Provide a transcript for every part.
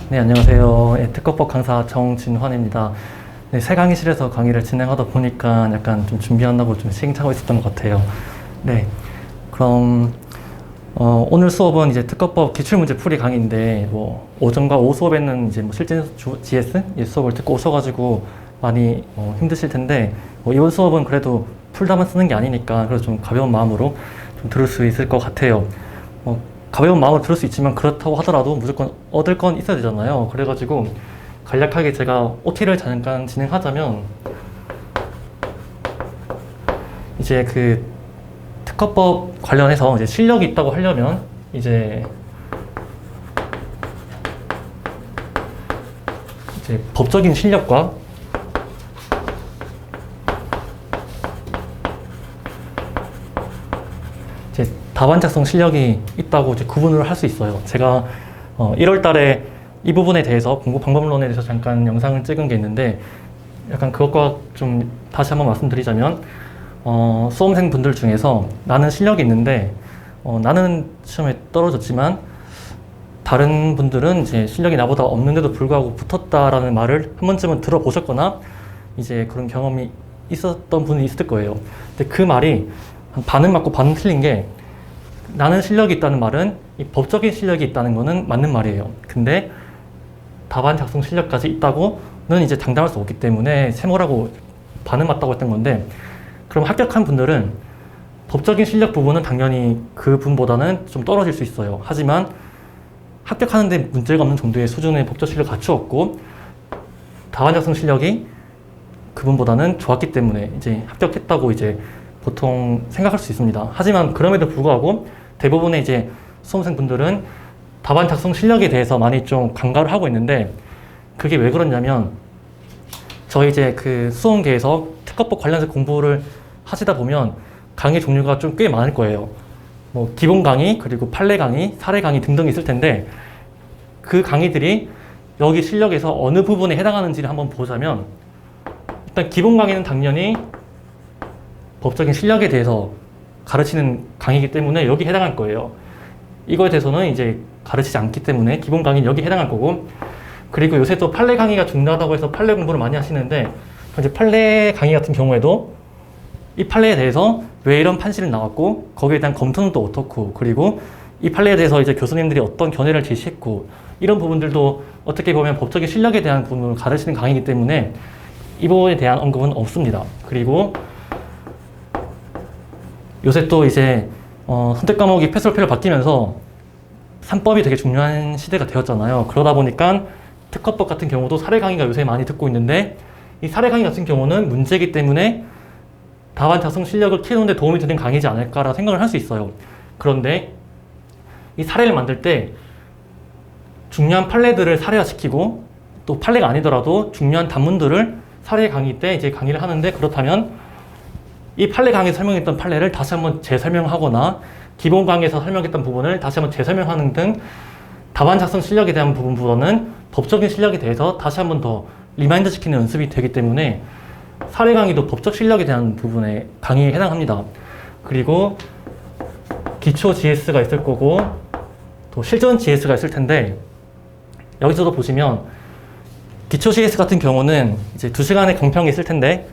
네, 안녕하세요. 특허법 강사 정진환입니다. 네, 새 강의실에서 강의를 진행하다 보니까 약간 좀 준비한다고 좀 시행착오가 있었던 것 같아요. 네, 그럼 오늘 수업은 이제 특허법 기출문제 풀이 강의인데 오전과 오후 수업에는 이제 실전 GS 수업을 듣고 오셔가지고 많이 힘드실 텐데 이번 수업은 그래도 풀다만 쓰는 게 아니니까 그래서 좀 가벼운 마음으로 좀 들을 수 있을 것 같아요. 가벼운 마음으로 들을 수 있지만 그렇다고 하더라도 무조건 얻을 건 있어야 되잖아요. 그래가지고 간략하게 제가 OT를 잠깐 진행하자면 이제 그 특허법 관련해서 이제 실력이 있다고 하려면 이제 법적인 실력과 답안 작성 실력이 있다고 이제 구분을 할 수 있어요. 제가 1월 달에 이 부분에 대해서 공부 방법론에 대해서 잠깐 영상을 찍은 게 있는데 약간 그것과 좀 다시 한번 말씀드리자면 수험생 분들 중에서 나는 실력이 있는데 나는 시험에 떨어졌지만 다른 분들은 이제 실력이 나보다 없는데도 불구하고 붙었다라는 말을 한 번쯤은 들어보셨거나 이제 그런 경험이 있었던 분이 있을 거예요. 근데 그 말이 반은 맞고 반은 틀린 게 나는 실력이 있다는 말은 이 법적인 실력이 있다는 거는 맞는 말이에요. 근데 답안 작성 실력까지 있다고는 이제 장담할 수 없기 때문에 세모라고 반은 맞다고 했던 건데 그럼 합격한 분들은 법적인 실력 부분은 당연히 그 분보다는 좀 떨어질 수 있어요. 하지만 합격하는데 문제가 없는 정도의 수준의 법적 실력을 갖추었고 답안 작성 실력이 그분보다는 좋았기 때문에 이제 합격했다고 이제 보통 생각할 수 있습니다. 하지만 그럼에도 불구하고 대부분의 이제 수험생분들은 답안 작성 실력에 대해서 많이 좀 간과를 하고 있는데 그게 왜 그러냐면 저희 이제 그 수험계에서 특허법 관련해서 공부를 하시다 보면 강의 종류가 좀 꽤 많을 거예요. 기본 강의, 그리고 판례 강의, 사례 강의 등등 있을 텐데 그 강의들이 여기 실력에서 어느 부분에 해당하는지를 한번 보자면 일단 기본 강의는 당연히 법적인 실력에 대해서 가르치는 강의이기 때문에 여기 해당할 거예요. 이거에 대해서는 이제 가르치지 않기 때문에 기본 강의는 여기 해당할 거고 그리고 요새 또 판례 강의가 중요하다고 해서 판례 공부를 많이 하시는데 이제 판례 강의 같은 경우에도 이 판례에 대해서 왜 이런 판시를 나왔고 거기에 대한 검토는 또 어떻고 그리고 이 판례에 대해서 이제 교수님들이 어떤 견해를 제시했고 이런 부분들도 어떻게 보면 법적인 실력에 대한 부분을 가르치는 강의이기 때문에 이 부분에 대한 언급은 없습니다. 그리고 요새 또 이제 선택 과목이 패스로페로 바뀌면서 3법이 되게 중요한 시대가 되었잖아요. 그러다 보니까 특허법 같은 경우도 사례 강의가 요새 많이 듣고 있는데 이 사례 강의 같은 경우는 문제이기 때문에 답안 작성 실력을 키우는 데 도움이 되는 강의지 않을까라 생각을 할 수 있어요. 그런데 이 사례를 만들 때 중요한 판례들을 사례화시키고 또 판례가 아니더라도 중요한 단문들을 사례 강의 때 이제 강의를 하는데 그렇다면 이 판례 강의에서 설명했던 판례를 다시 한번 재설명하거나 기본 강의에서 설명했던 부분을 다시 한번 재설명하는 등 답안 작성 실력에 대한 부분보다는 법적인 실력에 대해서 다시 한번 더 리마인드 시키는 연습이 되기 때문에 사례 강의도 법적 실력에 대한 부분에 강의에 해당합니다. 그리고 기초 GS가 있을 거고 또 실전 GS가 있을 텐데 여기서도 보시면 기초 GS 같은 경우는 이제 2시간의 강평이 있을 텐데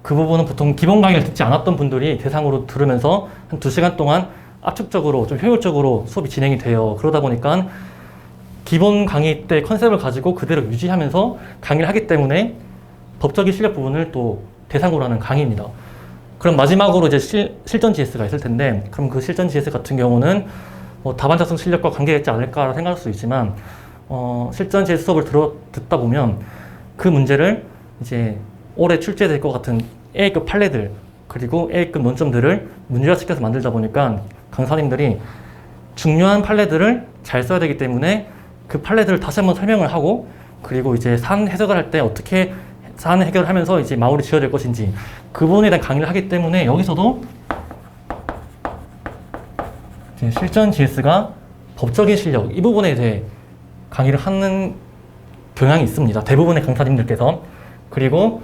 그 부분은 보통 기본 강의를 듣지 않았던 분들이 대상으로 들으면서 한 2시간 동안 압축적으로 좀 효율적으로 수업이 진행이 돼요. 그러다 보니까 기본 강의 때 컨셉을 가지고 그대로 유지하면서 강의를 하기 때문에 법적인 실력 부분을 또 대상으로 하는 강의입니다. 그럼 마지막으로 이제 실전 GS가 있을 텐데 그럼 그 실전 GS 같은 경우는 답안 작성 실력과 관계가 있지 않을까 생각할 수 있지만 실전 GS 수업을 듣다 보면 그 문제를 이제 올해 출제될 것 같은 A급 판례들 그리고 A급 논점들을 문제화시켜서 만들다 보니까 강사님들이 중요한 판례들을 잘 써야 되기 때문에 그 판례들을 다시 한번 설명을 하고 그리고 이제 사안 해석을 할 때 어떻게 사안 해결을 하면서 이제 마무리 지어야 될 것인지 그 부분에 대한 강의를 하기 때문에 여기서도 이제 실전 GS가 법적인 실력 이 부분에 대해 강의를 하는 경향이 있습니다. 대부분의 강사님들께서. 그리고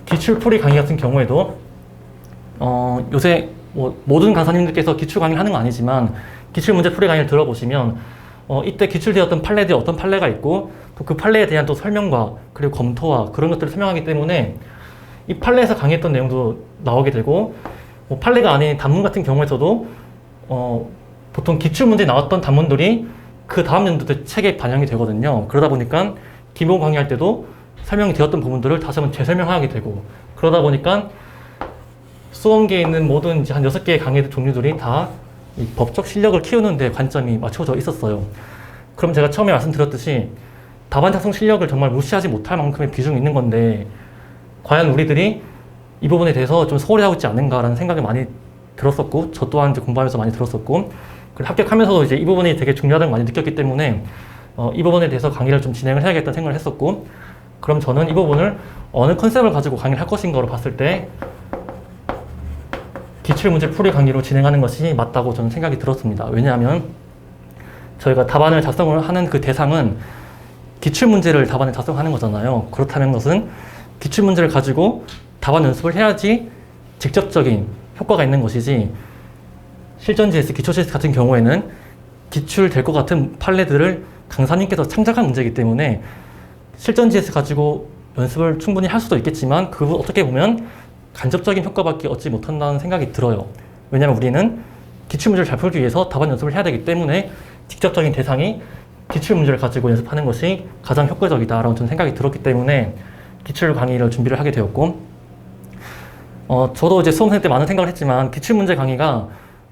기출풀이 강의 같은 경우에도 요새 모든 강사님들께서 기출 강의를 하는 건 아니지만 기출문제 풀이 강의를 들어보시면 이때 기출되었던 판례들이 어떤 판례가 있고 또 그 판례에 대한 또 설명과 그리고 검토와 그런 것들을 설명하기 때문에 이 판례에서 강의했던 내용도 나오게 되고 뭐 판례가 아닌 단문 같은 경우에서도 보통 기출문제에 나왔던 단문들이 그 다음 연도 책에 반영이 되거든요. 그러다 보니까 기본 강의할 때도 설명이 되었던 부분들을 다시 한번 재설명하게 되고 그러다 보니까 수험계에 있는 모든 이제 한 6개의 강의 종류들이 다 이 법적 실력을 키우는 데 관점이 맞춰져 있었어요. 그럼 제가 처음에 말씀드렸듯이 답안 작성 실력을 정말 무시하지 못할 만큼의 비중이 있는 건데 과연 우리들이 이 부분에 대해서 좀 소홀히 하고 있지 않은가라는 생각이 많이 들었었고 저 또한 이제 공부하면서 많이 들었었고 그리고 합격하면서도 이제 이 부분이 되게 중요하다는 걸 많이 느꼈기 때문에 이 부분에 대해서 강의를 좀 진행을 해야겠다는 생각을 했었고 그럼 저는 이 부분을 어느 컨셉을 가지고 강의를 할 것인가로 봤을 때 기출문제 풀이 강의로 진행하는 것이 맞다고 저는 생각이 들었습니다. 왜냐하면 저희가 답안을 작성을 하는 그 대상은 기출문제를 답안에 작성하는 거잖아요. 그렇다는 것은 기출문제를 가지고 답안 연습을 해야지 직접적인 효과가 있는 것이지 실전 GS, 기초 GS 같은 경우에는 기출될 것 같은 판례들을 강사님께서 창작한 문제이기 때문에 실전 GS 가지고 연습을 충분히 할 수도 있겠지만 그 어떻게 보면 간접적인 효과밖에 얻지 못한다는 생각이 들어요. 왜냐하면 우리는 기출문제를 잘 풀기 위해서 답안 연습을 해야 되기 때문에 직접적인 대상이 기출문제를 가지고 연습하는 것이 가장 효과적이다라고 저는 생각이 들었기 때문에 기출 강의를 준비를 하게 되었고 저도 이제 수험생 때 많은 생각을 했지만 기출문제 강의가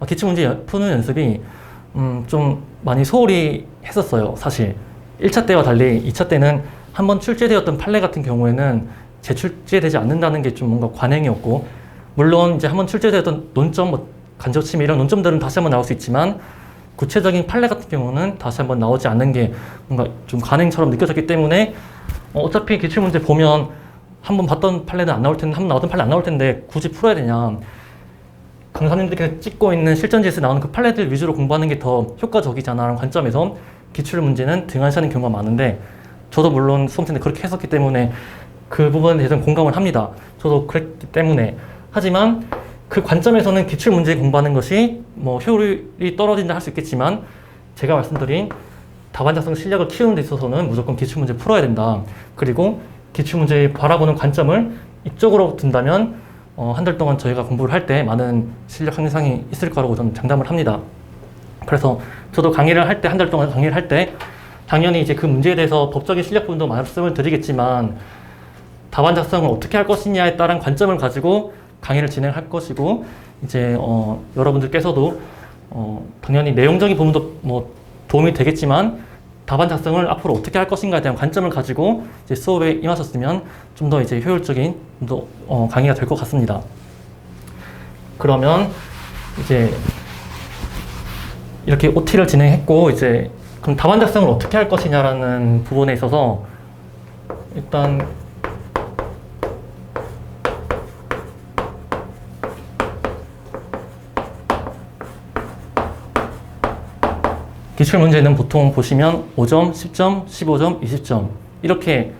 기출문제 푸는 연습이 좀 많이 소홀히 했었어요. 사실 1차 때와 달리 2차 때는 한번 출제되었던 판례 같은 경우에는 재출제되지 않는다는 게 좀 뭔가 관행이었고 물론 이제 한번 출제되었던 논점, 간접침해 이런 논점들은 다시 한번 나올 수 있지만 구체적인 판례 같은 경우는 다시 한번 나오지 않는 게 뭔가 좀 관행처럼 느껴졌기 때문에 어차피 기출문제 보면 한번 봤던 판례는 안 나올 텐데 한번 나왔던 판례 안 나올 텐데 굳이 풀어야 되냐 강사님들께서 찍고 있는 실전지에서 나오는 그 판례들 위주로 공부하는 게 더 효과적이잖아 라는 관점에서 기출문제는 등한시하는 경우가 많은데 저도 물론 수험생 때 그렇게 했었기 때문에 그 부분에 대해서는 공감을 합니다. 저도 그랬기 때문에 하지만 그 관점에서는 기출문제 공부하는 것이 뭐 효율이 떨어진다 할 수 있겠지만 제가 말씀드린 답안 작성 실력을 키우는 데 있어서는 무조건 기출문제 풀어야 된다. 그리고 기출문제 바라보는 관점을 이쪽으로 둔다면 한 달 동안 저희가 공부를 할 때 많은 실력 향상이 있을 거라고 저는 장담을 합니다. 그래서 저도 강의를 할 때 한 달 동안 강의를 할 때 당연히 이제 그 문제에 대해서 법적인 실력 부분도 말씀을 드리겠지만 답안 작성을 어떻게 할 것이냐에 따른 관점을 가지고 강의를 진행할 것이고 이제 여러분들께서도 당연히 내용적인 부분도 뭐 도움이 되겠지만 답안 작성을 앞으로 어떻게 할 것인가에 대한 관점을 가지고 이제 수업에 임하셨으면 좀 더 이제 효율적인 좀 더 강의가 될 것 같습니다. 그러면 이제 이렇게 OT를 진행했고 이제 그럼 답안 작성을 어떻게 할 것이냐라는 부분에 있어서 일단 기출문제는 보통 보시면 5점, 10점, 15점, 20점 이렇게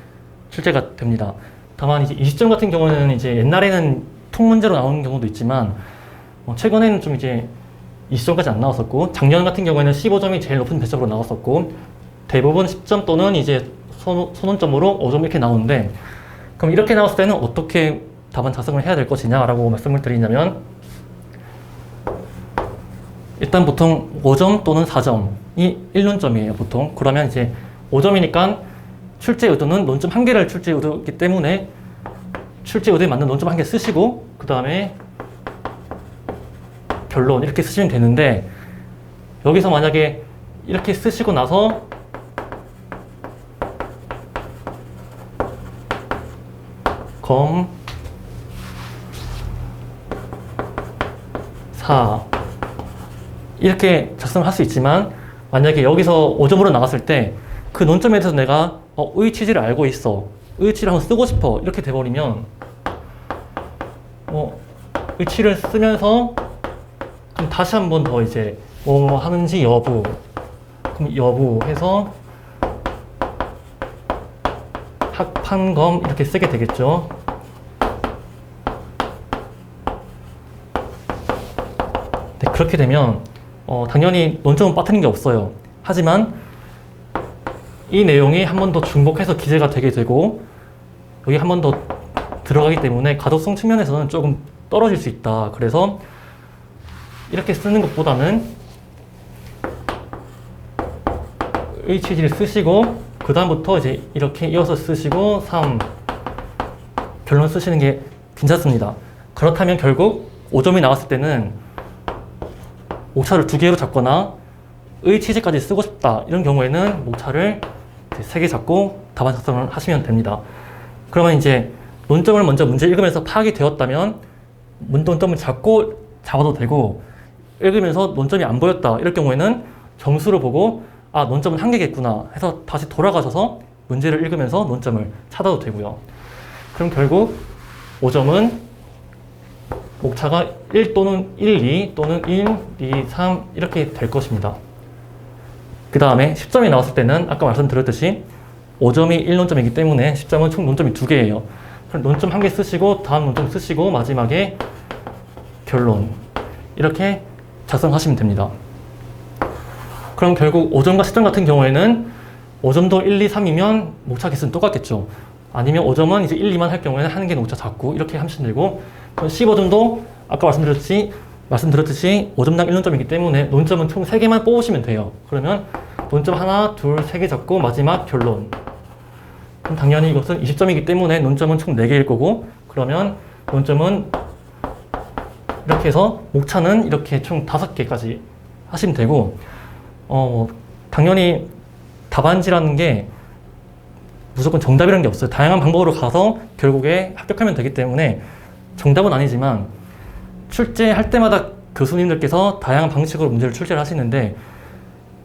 출제가 됩니다. 다만 이제 20점 같은 경우는 이제 옛날에는 통문제로 나오는 경우도 있지만 최근에는 좀 이제 20점까지 안 나왔었고 작년 같은 경우에는 15점이 제일 높은 배점으로 나왔었고 대부분 10점 또는 이제 소논점으로 5점 이렇게 나오는데 그럼 이렇게 나왔을 때는 어떻게 답안 작성을 해야 될 것이냐라고 말씀을 드리냐면 일단 보통 5점 또는 4점이 1논점이에요, 보통. 그러면 이제 5점이니까 출제 의도는 논점 1개를 출제 의도이기 때문에 출제 의도에 맞는 논점 1개 쓰시고 그 다음에 결론 이렇게 쓰시면 되는데 여기서 만약에 이렇게 쓰시고 나서 검 4 이렇게 작성을 할 수 있지만 만약에 여기서 5점으로 나갔을 때 그 논점에 대해서 내가 의 취지를 알고 있어 의치를 한번 쓰고 싶어 이렇게 돼버리면 의치를 쓰면서 그럼 다시 한 번 더 이제 뭐 하는지 여부 그럼 여부 해서 합판검 이렇게 쓰게 되겠죠. 네, 그렇게 되면 당연히 논점은 빠뜨린 게 없어요. 하지만 이 내용이 한 번 더 중복해서 기재가 되게 되고 여기 한 번 더 들어가기 때문에 가독성 측면에서는 조금 떨어질 수 있다. 그래서 이렇게 쓰는 것보다는 의 취지를 쓰시고 그 다음부터 이제 이렇게 이어서 쓰시고 3 결론 쓰시는 게 괜찮습니다. 그렇다면 결국 5점이 나왔을 때는 목차를 2개로 잡거나 의 취지까지 쓰고 싶다 이런 경우에는 목차를 3개 잡고 답안 작성을 하시면 됩니다. 그러면 이제 논점을 먼저 문제 읽으면서 파악이 되었다면 논점을 잡아도 되고 읽으면서 논점이 안 보였다 이럴 경우에는 점수를 보고 아 논점은 1개겠구나 해서 다시 돌아가셔서 문제를 읽으면서 논점을 찾아도 되고요. 그럼 결국 5점은 목차가 1 또는 1, 2 또는 1, 2, 3 이렇게 될 것입니다. 그 다음에 10점이 나왔을 때는 아까 말씀드렸듯이 5점이 1논점이기 때문에 10점은 총 논점이 2개예요. 그럼 논점 1개 쓰시고 다음 논점 쓰시고 마지막에 결론 이렇게 작성하시면 됩니다. 그럼 결국 5점과 10점 같은 경우에는 5점도 1, 2, 3이면 목차 개수는 똑같겠죠. 아니면 5점은 이제 1, 2만 할 경우에는 한 개 목차 잡고 이렇게 하시면 되고 15점도 아까 말씀드렸듯이 5점당 1논점이기 때문에 논점은 총 3개만 뽑으시면 돼요. 그러면 논점 하나, 둘, 3개 잡고 마지막 결론. 그럼 당연히 이것은 20점이기 때문에 논점은 총 4개일 거고 그러면 논점은 이렇게 해서 목차는 이렇게 총 5개까지 하시면 되고 당연히 답안지라는 게 무조건 정답이라는 게 없어요. 다양한 방법으로 가서 결국에 합격하면 되기 때문에 정답은 아니지만 출제할 때마다 교수님들께서 다양한 방식으로 문제를 출제를 하시는데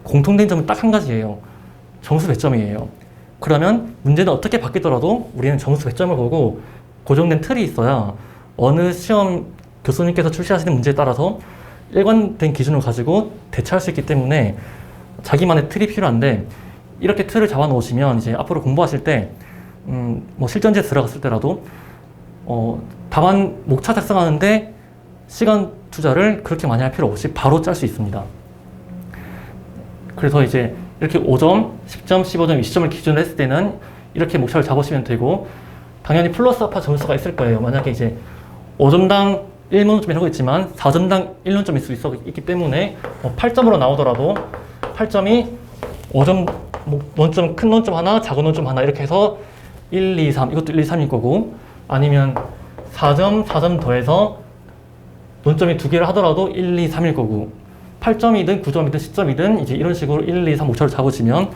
공통된 점은 딱 한 가지예요. 점수 배점이에요. 그러면 문제는 어떻게 바뀌더라도 우리는 점수 배점을 보고 고정된 틀이 있어야 어느 시험 교수님께서 출시하시는 문제에 따라서 일관된 기준을 가지고 대처할 수 있기 때문에 자기만의 틀이 필요한데 이렇게 틀을 잡아 놓으시면 이제 앞으로 공부하실 때 뭐 실전지에 들어갔을 때라도 답안 목차 작성하는데 시간 투자를 그렇게 많이 할 필요 없이 바로 짤 수 있습니다. 그래서 이제 이렇게 5점, 10점, 15점, 20점을 기준으로 했을 때는 이렇게 목차를 잡으시면 되고 당연히 플러스 알파 점수가 있을 거예요. 만약에 이제 5점당 1논점이라고 했지만 4점당 1논점일 수 있기 때문에 8점으로 나오더라도 8점이 5점 논점, 큰 논점 하나, 작은 논점 하나 이렇게 해서 1, 2, 3 이것도 1, 2, 3일 거고 아니면 4점, 4점 더해서 논점이 2개를 하더라도 1, 2, 3일 거고 8점이든 9점이든 10점이든 이제 이런 식으로 1, 2, 3 목차를 잡으시면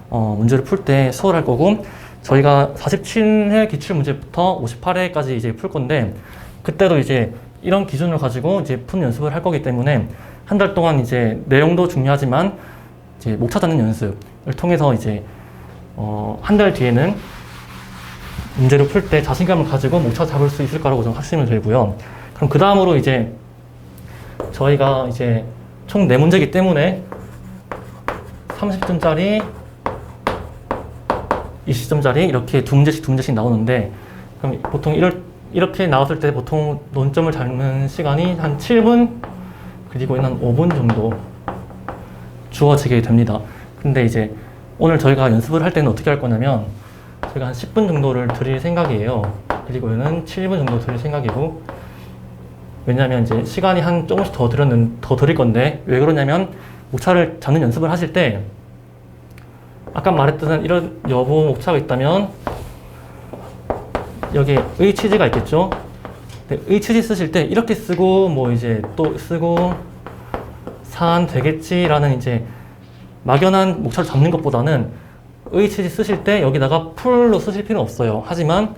문제를 풀 때 수월할 거고 저희가 47회 기출문제부터 58회까지 이제 풀 건데 그때도 이제 이런 기준을 가지고 이제 푸는 연습을 할 거기 때문에 한 달 동안 이제 내용도 중요하지만 이제 목차 잡는 연습을 통해서 이제 한 달 뒤에는 문제를 풀 때 자신감을 가지고 목차 잡을 수 있을 거라고 좀 확신이 들고요. 그럼 그 다음으로 이제 저희가 이제 총 4문제이기 때문에 30점짜리 20점짜리 이렇게 2문제씩 나오는데 그럼 보통 이렇게 나왔을 때 보통 논점을 잡는 시간이 한 7분 그리고 한 5분 정도 주어지게 됩니다. 근데 이제 오늘 저희가 연습을 할 때는 어떻게 할 거냐면 저희가 한 10분 정도를 드릴 생각이에요. 그리고 얘는 7분 정도 드릴 생각이고 왜냐면 이제 시간이 한 조금씩 더 드릴 건데 왜 그러냐면 목차를 잡는 연습을 하실 때 아까 말했던 이런 여부 목차가 있다면 여기에 의 취지가 있겠죠. 근데 의 취지 쓰실 때 이렇게 쓰고 뭐 이제 또 쓰고 사안 되겠지라는 이제 막연한 목차를 잡는 것보다는 의 취지 쓰실 때 여기다가 풀로 쓰실 필요는 없어요. 하지만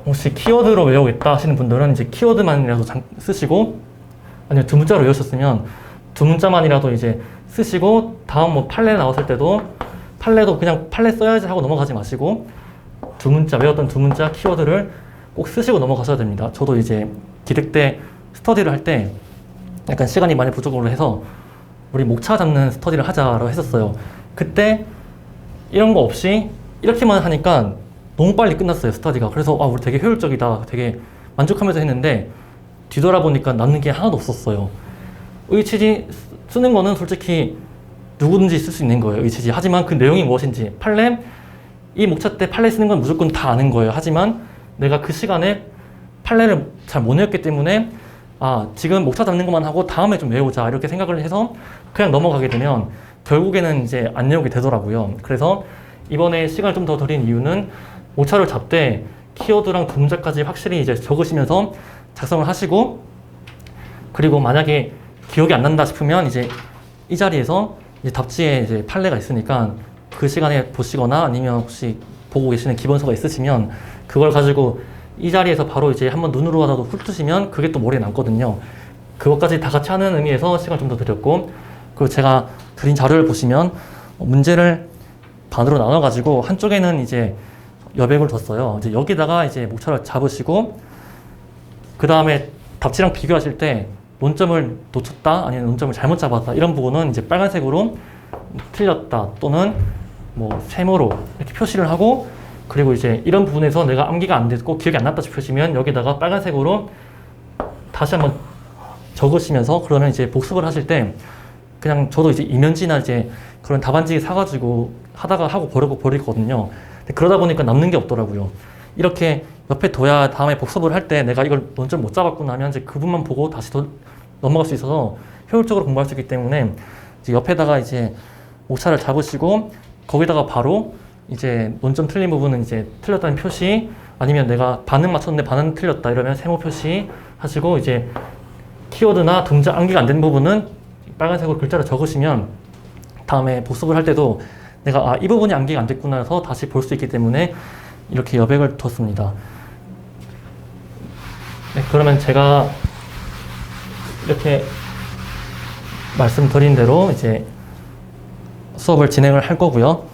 혹시 키워드로 외우겠다 하시는 분들은 이제 키워드만이라도 쓰시고 아니면 2문자로 외우셨으면 2문자만이라도 이제 쓰시고 다음 뭐 판례 나왔을 때도 판례도 그냥 판례 써야지 하고 넘어가지 마시고 2문자 외웠던 2문자 키워드를 꼭 쓰시고 넘어가셔야 됩니다. 저도 이제 기획 때 스터디를 할 때 약간 시간이 많이 부족으로 해서 우리 목차 잡는 스터디를 하자고 했었어요. 그때 이런 거 없이 이렇게만 하니까 너무 빨리 끝났어요, 스터디가. 그래서 우리 되게 효율적이다, 되게 만족하면서 했는데 뒤돌아보니까 남는 게 하나도 없었어요. 의 취지 쓰는 거는 솔직히 누구든지 쓸 수 있는 거예요. 의치지. 하지만 그 내용이 무엇인지 판례 이 목차 때 판례 쓰는 건 무조건 다 아는 거예요. 하지만 내가 그 시간에 판례를 잘 못 외웠기 때문에 지금 목차 잡는 것만 하고 다음에 좀 외우자 이렇게 생각을 해서 그냥 넘어가게 되면 결국에는 이제 안 외우게 되더라고요. 그래서 이번에 시간을 좀 더 들인 이유는 목차를 잡되 키워드랑 동작까지 확실히 이제 적으시면서 작성을 하시고, 그리고 만약에 기억이 안 난다 싶으면 이제 이 자리에서 이제 답지에 이제 판례가 있으니까 그 시간에 보시거나 아니면 혹시 보고 계시는 기본서가 있으시면 그걸 가지고 이 자리에서 바로 이제 한번 눈으로라도 훑으시면 그게 또 머리에 남거든요. 그것까지 다 같이 하는 의미에서 시간을 좀 더 드렸고, 그리고 제가 드린 자료를 보시면 문제를 반으로 나눠가지고 한쪽에는 이제 여백을 뒀어요. 이제 여기다가 이제 목차를 잡으시고, 그 다음에 답지랑 비교하실 때 논점을 놓쳤다 아니면 논점을 잘못 잡았다 이런 부분은 이제 빨간색으로 틀렸다 또는 뭐 세모로 이렇게 표시를 하고, 그리고 이제 이런 부분에서 내가 암기가 안 됐고 기억이 안 났다 싶으시면 여기다가 빨간색으로 다시 한번 적으시면서, 그러면 이제 복습을 하실 때 그냥 저도 이제 이면지나 이제 그런 답안지 사가지고 하다가 하고 버리거든요. 그러다 보니까 남는 게 없더라고요. 이렇게 옆에 둬야 다음에 복습을 할 때 내가 이걸 논점 못 잡았구나 하면 이제 그 부분만 보고 다시 넘어갈 수 있어서 효율적으로 공부할 수 있기 때문에 이제 옆에다가 이제 목차를 잡으시고 거기다가 바로 이제 논점 틀린 부분은 이제 틀렸다는 표시, 아니면 내가 반응 맞췄는데 반응 틀렸다 이러면 세모 표시 하시고, 이제 키워드나 동작 암기가 안 된 부분은 빨간색으로 글자를 적으시면 다음에 복습을 할 때도 내가 이 부분이 암기가 안 됐구나 해서 다시 볼 수 있기 때문에 이렇게 여백을 뒀습니다. 네, 그러면 제가 이렇게 말씀드린 대로 이제 수업을 진행을 할 거고요.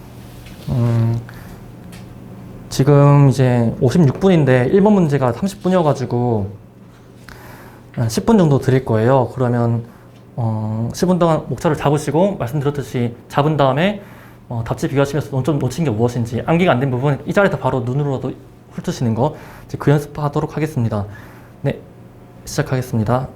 지금 이제 56분인데 1번 문제가 30분이어가지고 10분 정도 드릴 거예요. 그러면 10분 동안 목차를 잡으시고 말씀드렸듯이 잡은 다음에 답지 비교하시면서 논점 놓친 게 무엇인지, 암기가 안 된 부분 이 자리에서 바로 눈으로도 훑으시는 거, 이제 그 연습하도록 하겠습니다. 네, 시작하겠습니다.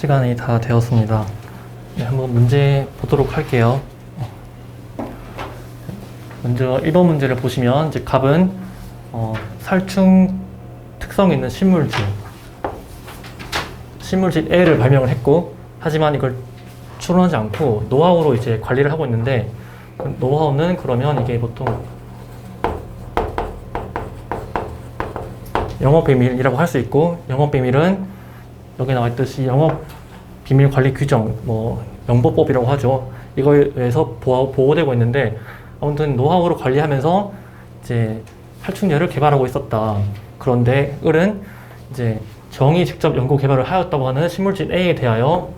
시간이 다 되었습니다. 네, 한번 문제 보도록 할게요. 먼저 1번 문제를 보시면 이제 갑은 살충 특성 있는 신물질 A를 발명을 했고, 하지만 이걸 추론하지 않고 노하우로 이제 관리를 하고 있는데, 노하우는 그러면 이게 보통 영업 비밀이라고 할 수 있고, 영업 비밀은 여기 나와 있듯이 영업 비밀 관리 규정, 뭐 영보법이라고 하죠. 이거에 의해서 보호되고 있는데, 아무튼 노하우로 관리하면서 이제 살충제를 개발하고 있었다. 그런데 을은 이제 정이 직접 연구 개발을 하였다고 하는 신물질 A에 대하여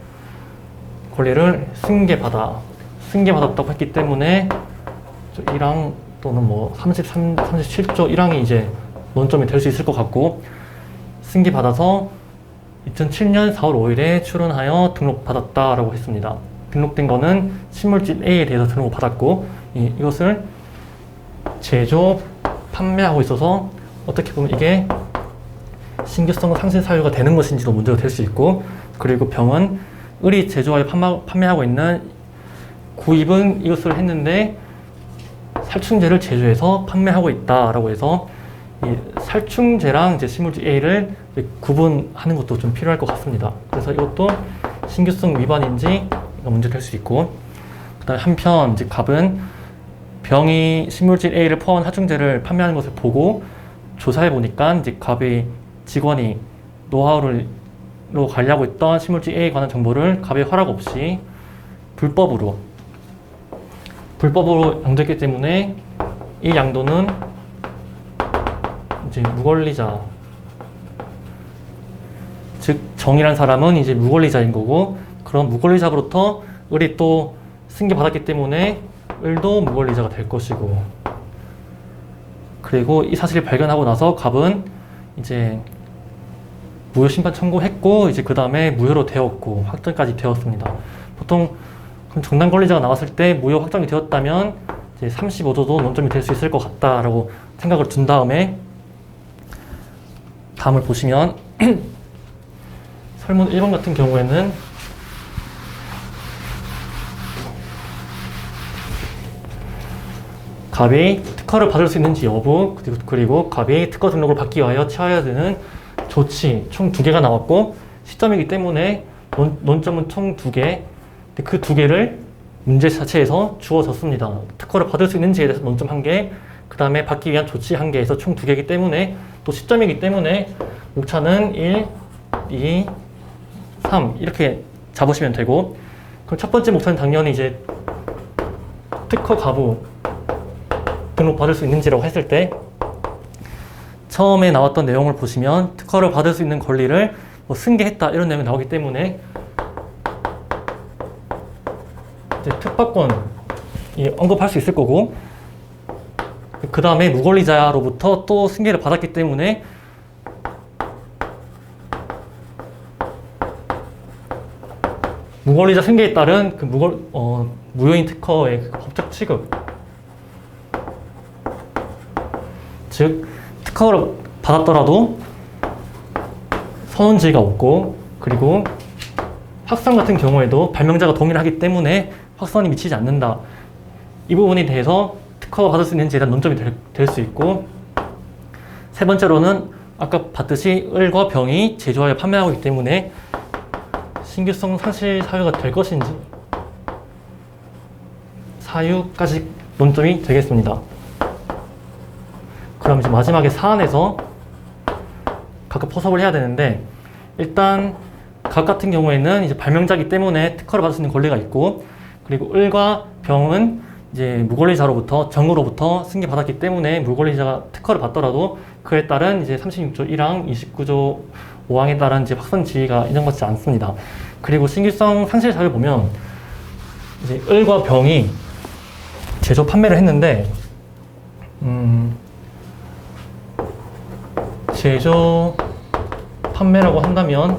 권리를 승계받았다고 했기 때문에 1항 또는 뭐 37조 1항이 이제 논점이 될 수 있을 것 같고, 승계받아서 2007년 4월 5일에 출원하여 등록받았다라고 했습니다. 등록된 거는 신물질 A에 대해서 등록을 받았고, 이것을 제조, 판매하고 있어서 어떻게 보면 이게 신규성 상실 사유가 되는 것인지도 문제가 될 수 있고, 그리고 병은 을이 제조하여 판매하고 있는 구입은 이것을 했는데 살충제를 제조해서 판매하고 있다라고 해서 이 살충제랑 이제 신물질 A를 구분하는 것도 좀 필요할 것 같습니다. 그래서 이것도 신규성 위반인지 문제 될 수 있고, 그다음에 한편 이제 갑은 병이 신물질 A를 포함한 살충제를 판매하는 것을 보고 조사해 보니까 이제 갑의 직원이 노하우로 관리하고 있던 신물질 A에 관한 정보를 갑의 허락 없이 불법으로 양도했기 때문에 이 양도는 이제 무권리자, 즉 정이란 사람은 이제 무권리자인 거고, 그런 무권리자로부터 을이 또 승계받았기 때문에 을도 무권리자가 될 것이고, 그리고 이 사실을 발견하고 나서 갑은 이제 무효 심판 청구했고, 이제 그 다음에 무효로 되었고 확정까지 되었습니다. 보통 그럼 정당 권리자가 나왔을 때 무효 확정이 되었다면 이제 35조도 논점이 될 수 있을 것 같다라고 생각을 둔 다음에 다음을 보시면 설문 1번 같은 경우에는 갑이 특허를 받을 수 있는지 여부, 그리고 갑이 특허 등록을 받기 위하여 취하여야 되는 조치 총 2개가 나왔고, 시점이기 때문에 논점은 총 2개, 그 2개를 문제 자체에서 주어졌습니다. 특허를 받을 수 있는지에 대해서 논점 1개, 그 다음에 받기 위한 조치 1개에서 총 2개이기 때문에, 또 시점이기 때문에 목차는 1, 2, 3 이렇게 잡으시면 되고, 그럼 첫 번째 목차는 당연히 이제 특허 가부 등록 받을 수 있는지라고 했을 때, 처음에 나왔던 내용을 보시면 특허를 받을 수 있는 권리를 뭐 승계했다 이런 내용이 나오기 때문에 이제 특파권이 언급할 수 있을 거고, 그 다음에 무권리자로부터 또 승계를 받았기 때문에 무권리자 승계에 따른 그 무효인 특허의 그 법적 취급, 즉 특허를 받았더라도 선언지가 없고, 그리고 확산 같은 경우에도 발명자가 동의를 하기 때문에 확산이 미치지 않는다. 이 부분에 대해서 특허가 받을 수 있는지에 대한 논점이 될 수 있고, 세 번째로는 아까 봤듯이 을과 병이 제조하여 판매하고 있기 때문에 신규성 상실 사유가 될 것인지 사유까지 논점이 되겠습니다. 그럼 이제 마지막에 사안에서 각각 포섭을 해야 되는데, 일단 각 같은 경우에는 이제 발명자이기 때문에 특허를 받을 수 있는 권리가 있고, 그리고 을과 병은 이제 무권리자로부터 정으로부터 승계받았기 때문에 무권리자가 특허를 받더라도 그에 따른 이제 36조 1항, 29조 5항에 따른 이제 확선 지위가 인정받지 않습니다. 그리고 신규성 상실 사유를 보면 이제 을과 병이 제조 판매를 했는데, 제조 판매라고 한다면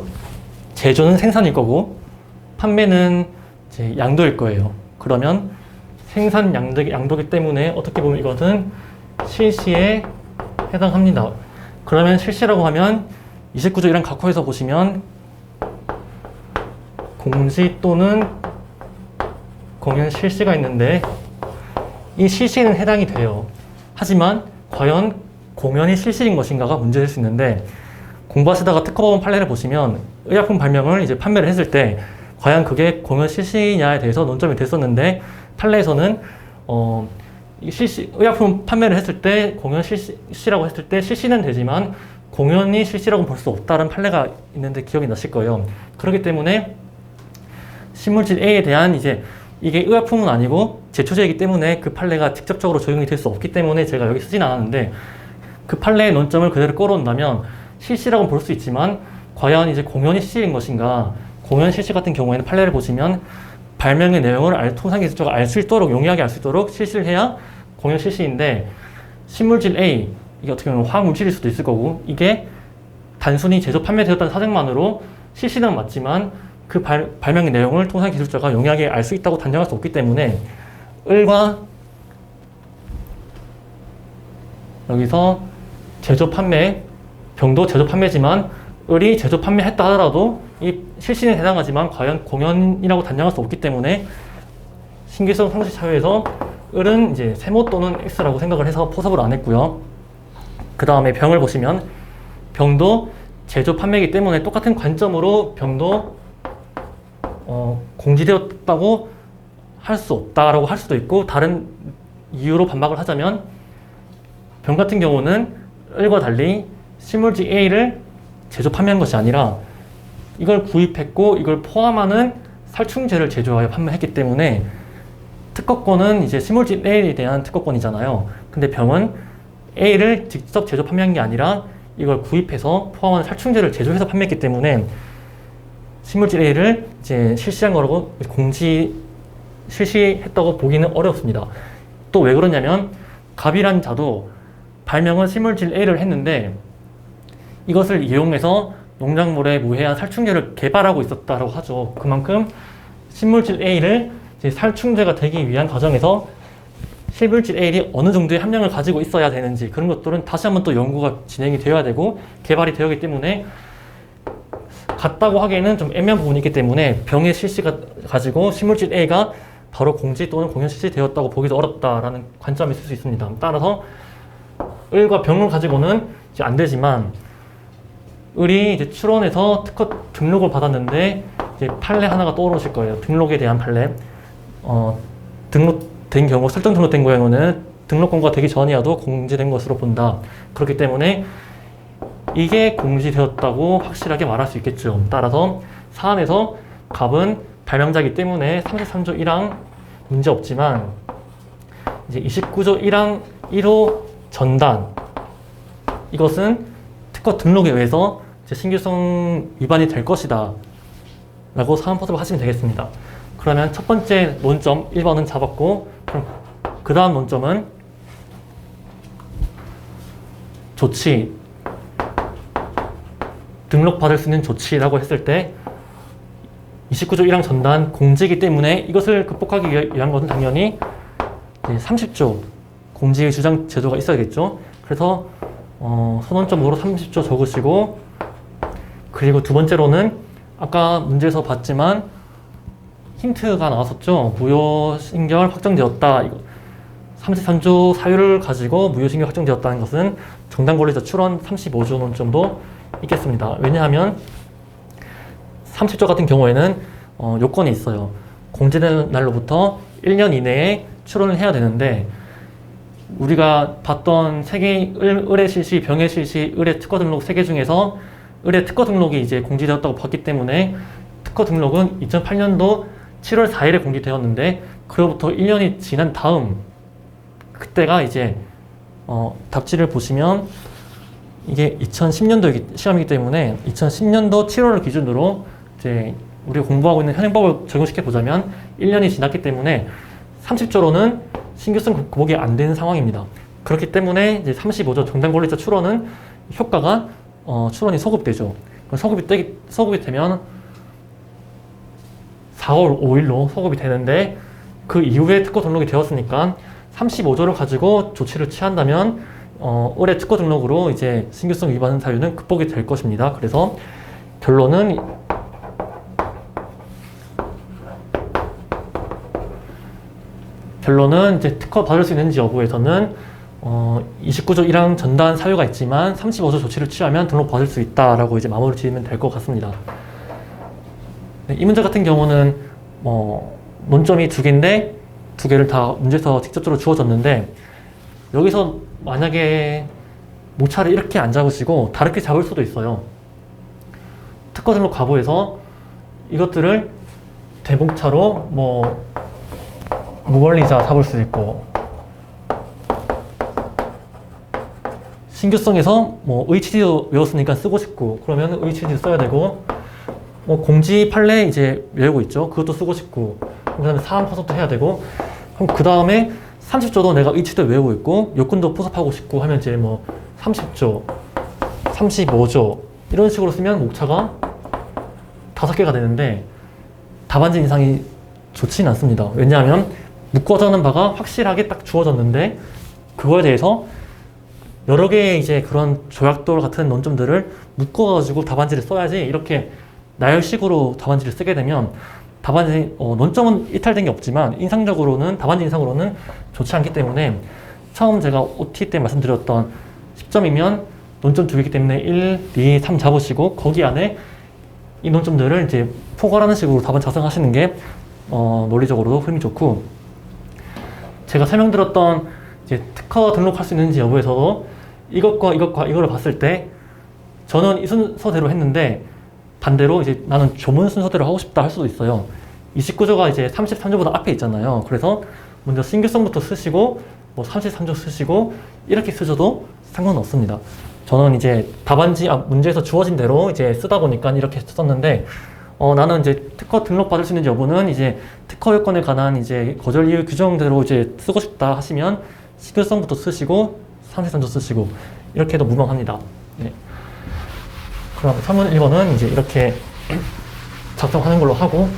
제조는 생산일 거고 판매는 이제 양도일 거예요. 그러면 생산 양도기 때문에 어떻게 보면 이것은 실시에 해당합니다. 그러면 실시라고 하면 29조 1항 각호에서 보시면 공지 또는 공연 실시가 있는데 이 실시는 해당이 돼요. 하지만 과연 공연이 실시인 것인가가 문제일 수 있는데 공부하시다가 특허법원 판례를 보시면 의약품 발명을 이제 판매를 했을 때 과연 그게 공연 실시냐에 대해서 논점이 됐었는데 판례에서는 이 의약품 판매를 했을 때 공연 실시라고 했을 때 실시는 되지만 공연이 실시라고 볼 수 없다는 판례가 있는데 기억이 나실 거예요. 그렇기 때문에 신물질 A에 대한 이제 이게 의약품은 아니고 제초제이기 때문에 그 판례가 직접적으로 적용이 될 수 없기 때문에 제가 여기 쓰진 않았는데 그 판례의 논점을 그대로 끌어온다면 실시라고 볼 수 있지만 과연 이제 공연이 실시인 것인가, 공연 실시 같은 경우에는 판례를 보시면 발명의 내용을 통상 기술자가 알 수 있도록 용이하게 알 수 있도록 실시를 해야 공연 실시인데 신물질 A 이게 어떻게 보면 화학물질일 수도 있을 거고 이게 단순히 제조 판매되었다는 사정만으로 실시는 맞지만 그 발명의 내용을 통상 기술자가 용이하게 알 수 있다고 단정할 수 없기 때문에 을과 여기서 제조 판매 병도 제조 판매지만 을이 제조 판매했다 하더라도 이 실시는 해당하지만 과연 공연이라고 단정할 수 없기 때문에 신규성 상식 사회에서 을은 이제 세모 또는 X라고 생각을 해서 포섭을 안 했고요. 그 다음에 병을 보시면 병도 제조 판매이기 때문에 똑같은 관점으로 병도 공지되었다고 할 수 없다라고 할 수도 있고 다른 이유로 반박을 하자면 병 같은 경우는 을과 달리 신물질 A를 제조 판매한 것이 아니라 이걸 구입했고 이걸 포함하는 살충제를 제조하여 판매했기 때문에 특허권은 이제 신물질 A에 대한 특허권이잖아요. 근데 병은 A를 직접 제조 판매한 게 아니라 이걸 구입해서 포함하는 살충제를 제조해서 판매했기 때문에 신물질 A를 이제 실시한 거라고 실시했다고 보기는 어렵습니다. 또 왜 그러냐면 갑이란 자도 발명은 신물질 A를 했는데 이것을 이용해서 농작물에 무해한 살충제를 개발하고 있었다고 하죠. 그만큼 신물질 A를 이제 살충제가 되기 위한 과정에서 신물질 A이 어느 정도의 함량을 가지고 있어야 되는지 그런 것들은 다시 한번 또 연구가 진행이 되어야 되고 개발이 되어야 하기 때문에 같다고 하기에는 좀 애매한 부분이 있기 때문에 병의 실시가 가지고 신물질 A가 바로 공지 또는 공연 실시되었다고 보기도 어렵다라는 관점이 있을 수 있습니다. 따라서 을과 병을 가지고는 이제 안 되지만 을이 이제 출원해서 특허 등록을 받았는데 이제 판례 하나가 떠오르실 거예요. 등록에 대한 판례. 등록된 경우, 설정 등록된 경우는 등록권과 되기 전이라도 공지된 것으로 본다. 그렇기 때문에 이게 공지되었다고 확실하게 말할 수 있겠죠. 따라서 사안에서 갑은 발명자이기 때문에 33조 1항 문제 없지만 이제 29조 1항 1호 전단 이것은 특허 등록에 의해서 신규성 위반이 될 것이다 라고 사안 포섭을 하시면 되겠습니다. 그러면 첫 번째 논점 1번은 잡았고 그럼 그 다음 논점은 조치 등록받을 수 있는 조치라고 했을 때 29조 1항 전단 공지이기 때문에 이것을 극복하기 위한 것은 당연히 30조 공지의 주장 제도가 있어야겠죠. 그래서 선언점으로 30조 적으시고 그리고 두 번째로는 아까 문제에서 봤지만 힌트가 나왔었죠. 무효신결 확정되었다. 이거 33조 사유를 가지고 무효신결 확정되었다는 것은 정당권리자 출원 35조 논점도 있겠습니다. 왜냐하면 30조 같은 경우에는 요건이 있어요. 공지된 날로부터 1년 이내에 출원을 해야 되는데 우리가 봤던 을의 실시, 병의 실시, 을의 특허 등록 3개 중에서 을의 특허 등록이 이제 공지되었다고 봤기 때문에 특허 등록은 2008년도 7월 4일에 공지되었는데 그로부터 1년이 지난 다음 그때가 이제 답지를 보시면 이게 2010년도 시험이기 때문에 2010년도 7월을 기준으로 이제 우리가 공부하고 있는 현행법을 적용시켜 보자면 1년이 지났기 때문에 30조로는 신규성 극복이 안 되는 상황입니다. 그렇기 때문에 이제 35조 정당권리자 출원은 효과가 출원이 소급되죠. 소급이 되면 4월 5일로 소급이 되는데 그 이후에 특허 등록이 되었으니까 35조를 가지고 조치를 취한다면 올해 특허 등록으로 이제 신규성 위반 사유는 극복이 될 것입니다. 그래서 결론은 결론은 이제 특허 받을 수 있는지 여부에서는 29조 1항 전단 사유가 있지만 35조 조치를 취하면 등록 받을 수 있다라고 이제 마무리 지으면 될 것 같습니다. 네, 이 문제 같은 경우는 논점이 두 개인데 두 개를 다 문제에서 직접적으로 주어졌는데 여기서 만약에 목차를 이렇게 안 잡으시고 다르게 잡을 수도 있어요. 특허 등록 과부에서 이것들을 대목차로 무권리자 잡을 수 있고 신규성에서 HD도 외웠으니까 쓰고 싶고 그러면 HD도 써야 되고 공지 판례 이제 외우고 있죠. 그것도 쓰고 싶고 그 다음에 사항 포섭도 해야 되고 그럼 그 다음에 30조도 내가 HD도 외우고 있고 요건도 포섭하고 싶고 하면 이제 30조 35조 이런 식으로 쓰면 목차가 5개가 되는데 답안지 인상이 좋지는 않습니다. 왜냐하면 묶어져는 바가 확실하게 딱 주어졌는데 그거에 대해서 여러 개의 이제 그런 조약돌 같은 논점들을 묶어가지고 답안지를 써야지 이렇게 나열식으로 답안지를 쓰게 되면 답안지 논점은 이탈된 게 없지만 인상적으로는 답안지 인상으로는 좋지 않기 때문에 처음 제가 OT 때 말씀드렸던 10점이면 논점 2개이기 때문에 1, 2, 3 잡으시고 거기 안에 이 논점들을 이제 포괄하는 식으로 답안 작성하시는 게 논리적으로도 흐름이 좋고 제가 설명드렸던 이제 특허 등록할 수 있는지 여부에서도 이것과 이거를 봤을 때 저는 이 순서대로 했는데 반대로 이제 나는 조문 순서대로 하고 싶다 할 수도 있어요. 29조가 이제 33조보다 앞에 있잖아요. 그래서 먼저 신규성부터 쓰시고 33조 쓰시고 이렇게 쓰셔도 상관없습니다. 저는 이제 답안지 문제에서 주어진 대로 이제 쓰다 보니까 이렇게 썼는데 나는 이제 특허 등록 받을 수 있는지 여부는 이제 특허 요건에 관한 이제 거절 이유 규정대로 이제 쓰고 싶다 하시면 신규성부터 쓰시고 33조 쓰시고 이렇게 해도 무방합니다. 네. 그럼 3번 1번은 이제 이렇게 작성하는 걸로 하고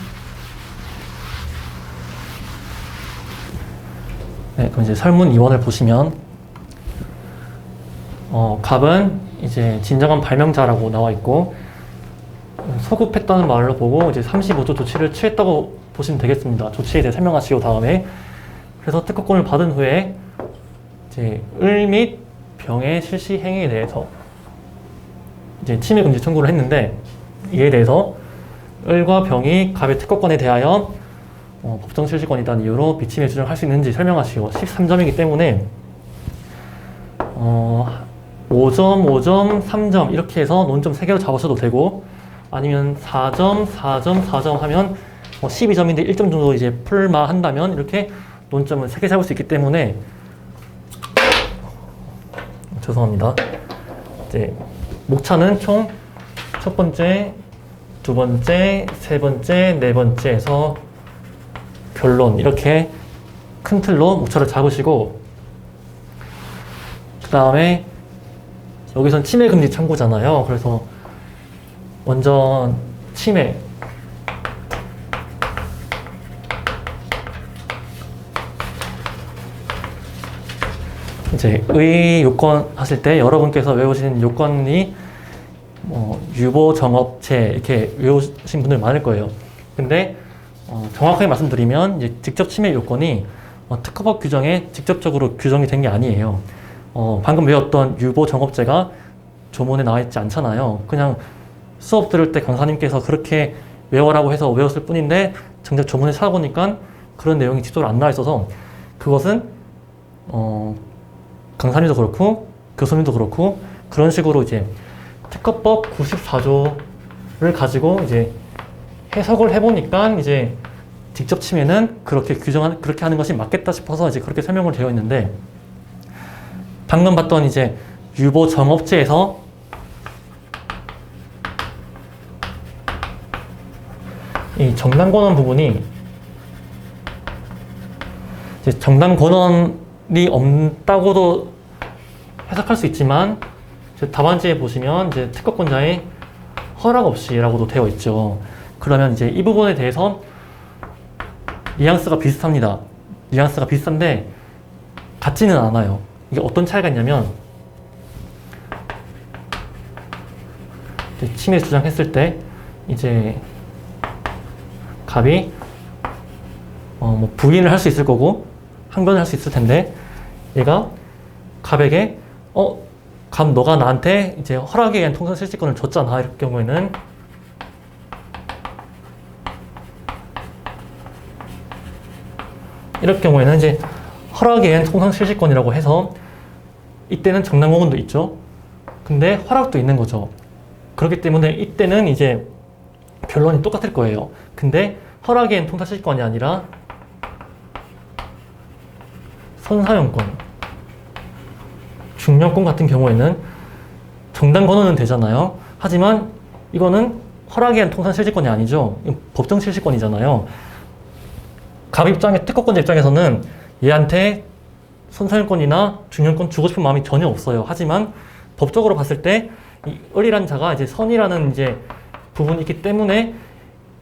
네, 그럼 이제 설문 2번을 보시면 갑은 이제 진정한 발명자라고 나와 있고 소급했다는 말로 보고 이제 35조 조치를 취했다고 보시면 되겠습니다. 조치에 대해 설명하시고 다음에 그래서 특허권을 받은 후에 이제 을 및 병의 실시 행위에 대해서 이제 침해 금지 청구를 했는데 이에 대해서 을과 병이 갑의 특허권에 대하여 법정 실시권이라는 이유로 비침해 주장할 수 있는지 설명하시고 13점이기 때문에 5점, 5점, 3점 이렇게 해서 논점 3개로 잡으셔도 되고 아니면 4점, 4점, 4점 하면 12점인데 1점 정도 이제 풀마한다면 이렇게 논점을 3개 잡을 수 있기 때문에 죄송합니다. 이제 목차는 총 첫 번째, 두 번째, 세 번째, 네 번째에서 결론 이렇게 큰 틀로 목차를 잡으시고 그 다음에 여기선 침해 금지 청구잖아요. 그래서 먼저 침해 이제 의 요건 하실 때 여러분께서 외우신 요건이 유보 정업체 이렇게 외우신 분들 많을 거예요. 근데 정확하게 말씀드리면 이제 직접 침해 요건이 특허법 규정에 직접적으로 규정이 된 게 아니에요. 방금 외웠던 유보 정업체가 조문에 나와 있지 않잖아요. 그냥 수업 들을 때 강사님께서 그렇게 외워라고 해서 외웠을 뿐인데 정작 조문에 찾아보니까 그런 내용이 직접으로 안 나와 있어서 그것은 강사님도 그렇고 교수님도 그렇고 그런 식으로 이제 특허법 94조를 가지고 이제 해석을 해보니까 이제 직접 침해는 그렇게 그렇게 하는 것이 맞겠다 싶어서 이제 그렇게 설명을 되어 있는데 방금 봤던 이제 유보 정업체에서 이 정당 권한 부분이 이제 정당 권한이 없다고도 해석할 수 있지만 답안지에 보시면 이제 특허권자의 허락 없이라고도 되어 있죠. 그러면 이제 이 부분에 대해서 뉘앙스가 비슷합니다. 뉘앙스가 비슷한데 같지는 않아요. 이게 어떤 차이가 있냐면 침해 주장했을 때 이제 갑이 부인을 할 수 있을 거고 항변을 할 수 있을 텐데 얘가 갑에게 갑 너가 나한테 이제 허락에 의한 통선 실시권을 줬잖아. 이럴 경우에는 이제 허락에 의한 통상 실시권이라고 해서 이때는 정당공헌도 있죠. 근데 허락도 있는 거죠. 그렇기 때문에 이때는 이제 결론이 똑같을 거예요. 근데 허락에 의한 통상 실시권이 아니라 선사용권, 중령권 같은 경우에는 정당권은 되잖아요. 하지만 이거는 허락에 의한 통상 실시권이 아니죠. 법정 실시권이잖아요. 갑 입장의 특허권자 입장에서는 얘한테 선사용권이나 중령권 주고 싶은 마음이 전혀 없어요. 하지만 법적으로 봤을 때 이 을이라는 자가 이제 선의라는 이제 부분이 있기 때문에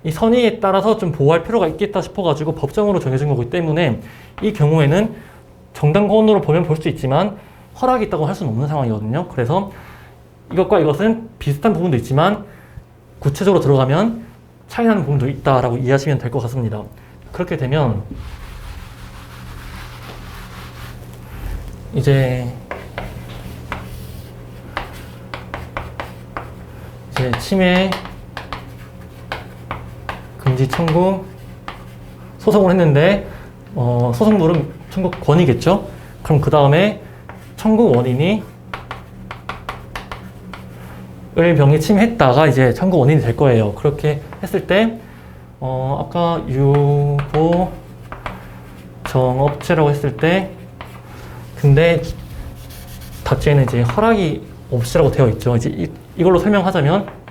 이 선의에 따라서 좀 보호할 필요가 있겠다 싶어가지고 법정으로 정해진 거기 때문에 이 경우에는 정당권으로 보면 볼 수 있지만 허락이 있다고 할 수는 없는 상황이거든요. 그래서 이것과 이것은 비슷한 부분도 있지만 구체적으로 들어가면 차이나는 부분도 있다라고 이해하시면 될 것 같습니다. 그렇게 되면 이제 침해 금지 청구 소송을 했는데 소송물은 청구권이겠죠. 그럼 그 다음에 청구 원인이 을병이 침해했다가 이제 청구 원인이 될 거예요. 그렇게 했을 때 아까 유보 정업체라고 했을 때 근데 답지에는 이제 허락이 없이라고 되어 있죠. 이제 이걸로 설명하자면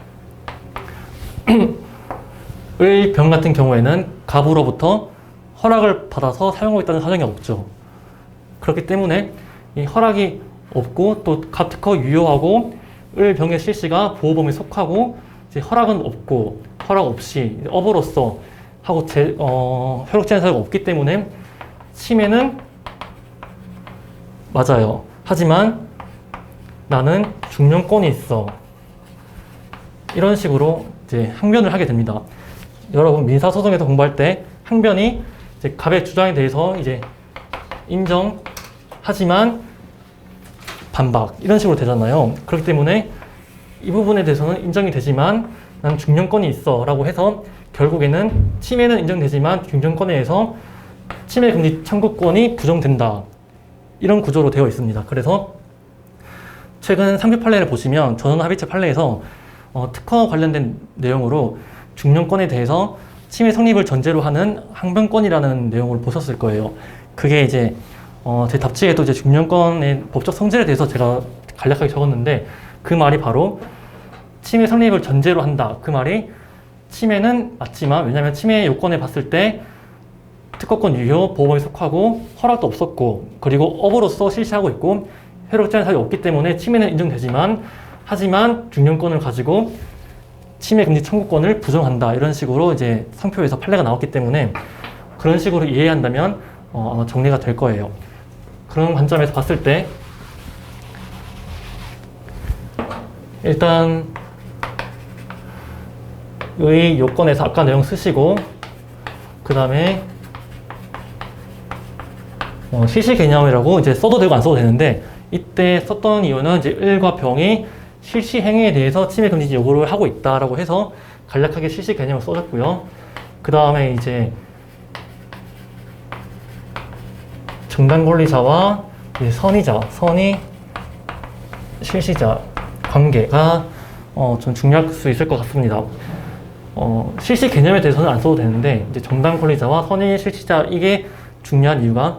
을병 같은 경우에는 갑으로부터 허락을 받아서 사용하고 있다는 사정이 없죠. 그렇기 때문에 이 허락이 없고 또 갑특허 유효하고 을병의 실시가 보호범위에 속하고 이제 허락은 없고 허락 없이 업으로서 하고 효력 제한 사유가 없기 때문에 침해는 맞아요. 하지만 나는 중령권이 있어. 이런 식으로 이제 항변을 하게 됩니다. 여러분 민사소송에서 공부할 때 항변이 이제 갑의 주장에 대해서 이제 인정하지만 반박 이런 식으로 되잖아요. 그렇기 때문에 이 부분에 대해서는 인정이 되지만 난 중령권이 있어 라고 해서 결국에는 침해는 인정되지만 중령권에 의해서 침해 금지 청구권이 부정된다. 이런 구조로 되어 있습니다. 그래서 최근 상표 판례를 보시면 전원 합의체 판례에서 특허 관련된 내용으로 중령권에 대해서 침해 성립을 전제로 하는 항변권이라는 내용을 보셨을 거예요. 그게 이제 제 답지에도 이제 중령권의 법적 성질에 대해서 제가 간략하게 적었는데 그 말이 바로 침해 성립을 전제로 한다. 그 말이 침해는 맞지만 왜냐하면 침해 요건에 봤을 때 특허권 유효, 보호범위에 속하고 허락도 없었고 그리고 업으로서 실시하고 있고 효력 제한 사유가 없기 때문에 침해는 인정되지만 하지만 중령권을 가지고 침해 금지 청구권을 부정한다. 이런 식으로 이제 상표에서 판례가 나왔기 때문에 그런 식으로 이해한다면 아마 정리가 될 거예요. 그런 관점에서 봤을 때 일단 의 요건에서 아까 내용 쓰시고 그 다음에 실시 개념이라고 이제 써도 되고 안 써도 되는데 이때 썼던 이유는 이제 을과 병이 실시 행위에 대해서 침해 금지 요구를 하고 있다라고 해서 간략하게 실시 개념을 써줬고요. 그 다음에 이제 정당 권리자와 선의자, 선의 실시자 관계가 좀 중요할 수 있을 것 같습니다. 실시 개념에 대해서는 안 써도 되는데 이제 정당 권리자와 선의 실시자 이게 중요한 이유가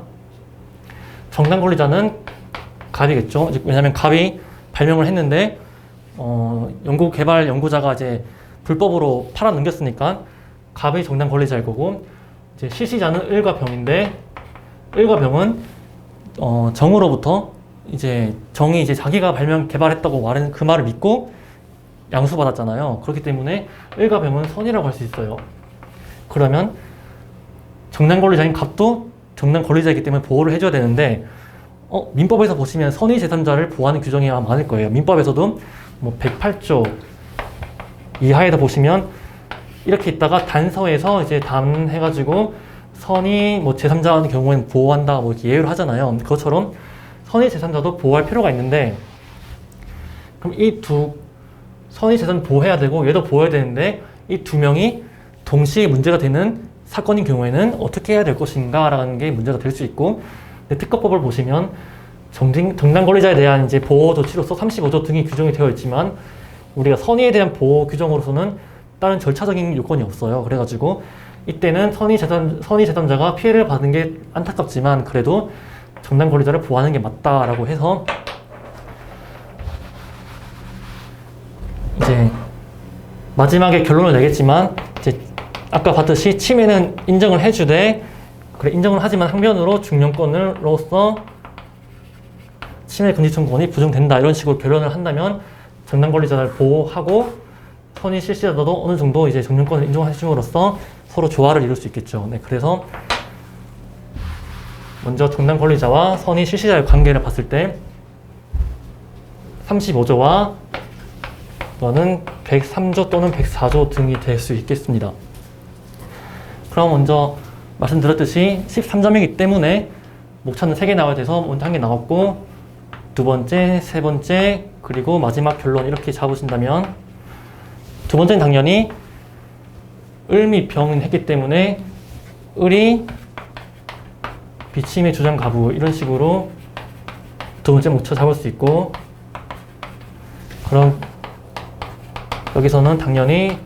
정당 권리자는 갑이겠죠. 왜냐하면 갑이 발명을 했는데 연구 개발 연구자가 이제 불법으로 팔아 넘겼으니까 갑이 정당 권리자일 거고 이제 실시자는 을과 병인데 을과 병은 정으로부터 이제 정이 이제 자기가 개발했다고 말하는 그 말을 믿고 양수받았잖아요. 그렇기 때문에 을과 병은 선이라고 할 수 있어요. 그러면 정당 권리자인 갑도 정당 권리자이기 때문에 보호를 해줘야 되는데 민법에서 보시면 선의 제3자를 보호하는 규정이 아마 많을 거예요. 민법에서도 뭐 108조 이하에다 보시면 이렇게 있다가 단서에서 이제 단해가지고 선의 뭐 제3자의 경우에는 보호한다 뭐 이렇게 예외를 하잖아요. 그것처럼 선의 제3자도 보호할 필요가 있는데 그럼 이 두 선의 제3자 보호해야 되고 얘도 보호해야 되는데 이 두 명이 동시에 문제가 되는 사건인 경우에는 어떻게 해야 될 것인가 라는 게 문제가 될 수 있고 특허법을 보시면 정당 권리자에 대한 이제 보호 조치로서 35조 등이 규정이 되어 있지만 우리가 선의에 대한 보호 규정으로서는 다른 절차적인 요건이 없어요. 그래가지고 이때는 선의 제3자가 피해를 받은 게 안타깝지만 그래도 정당 권리자를 보호하는 게 맞다라고 해서 이제 마지막에 결론을 내겠지만 이제 아까 봤듯이 침해는 인정을 해주되 그래 인정을 하지만 항변으로 중령권으로서 침해 금지 청구권이 부정된다 이런 식으로 결론을 한다면 정당 권리자를 보호하고 선의 실시자도 어느 정도 이제 정령권을 인정해 줌으로써 서로 조화를 이룰 수 있겠죠. 네, 그래서 먼저 정당 권리자와 선의 실시자의 관계를 봤을 때 35조와 또는 103조 또는 104조 등이 될 수 있겠습니다. 그럼 먼저 말씀드렸듯이 13점이기 때문에 목차는 3개 나와야 돼서 먼저 1개 나왔고 두 번째, 세 번째, 그리고 마지막 결론 이렇게 잡으신다면 두 번째는 당연히 을 및 병은 했기 때문에 을이 비침해 주장 가부 이런 식으로 두 번째 목차 잡을 수 있고 그럼 여기서는 당연히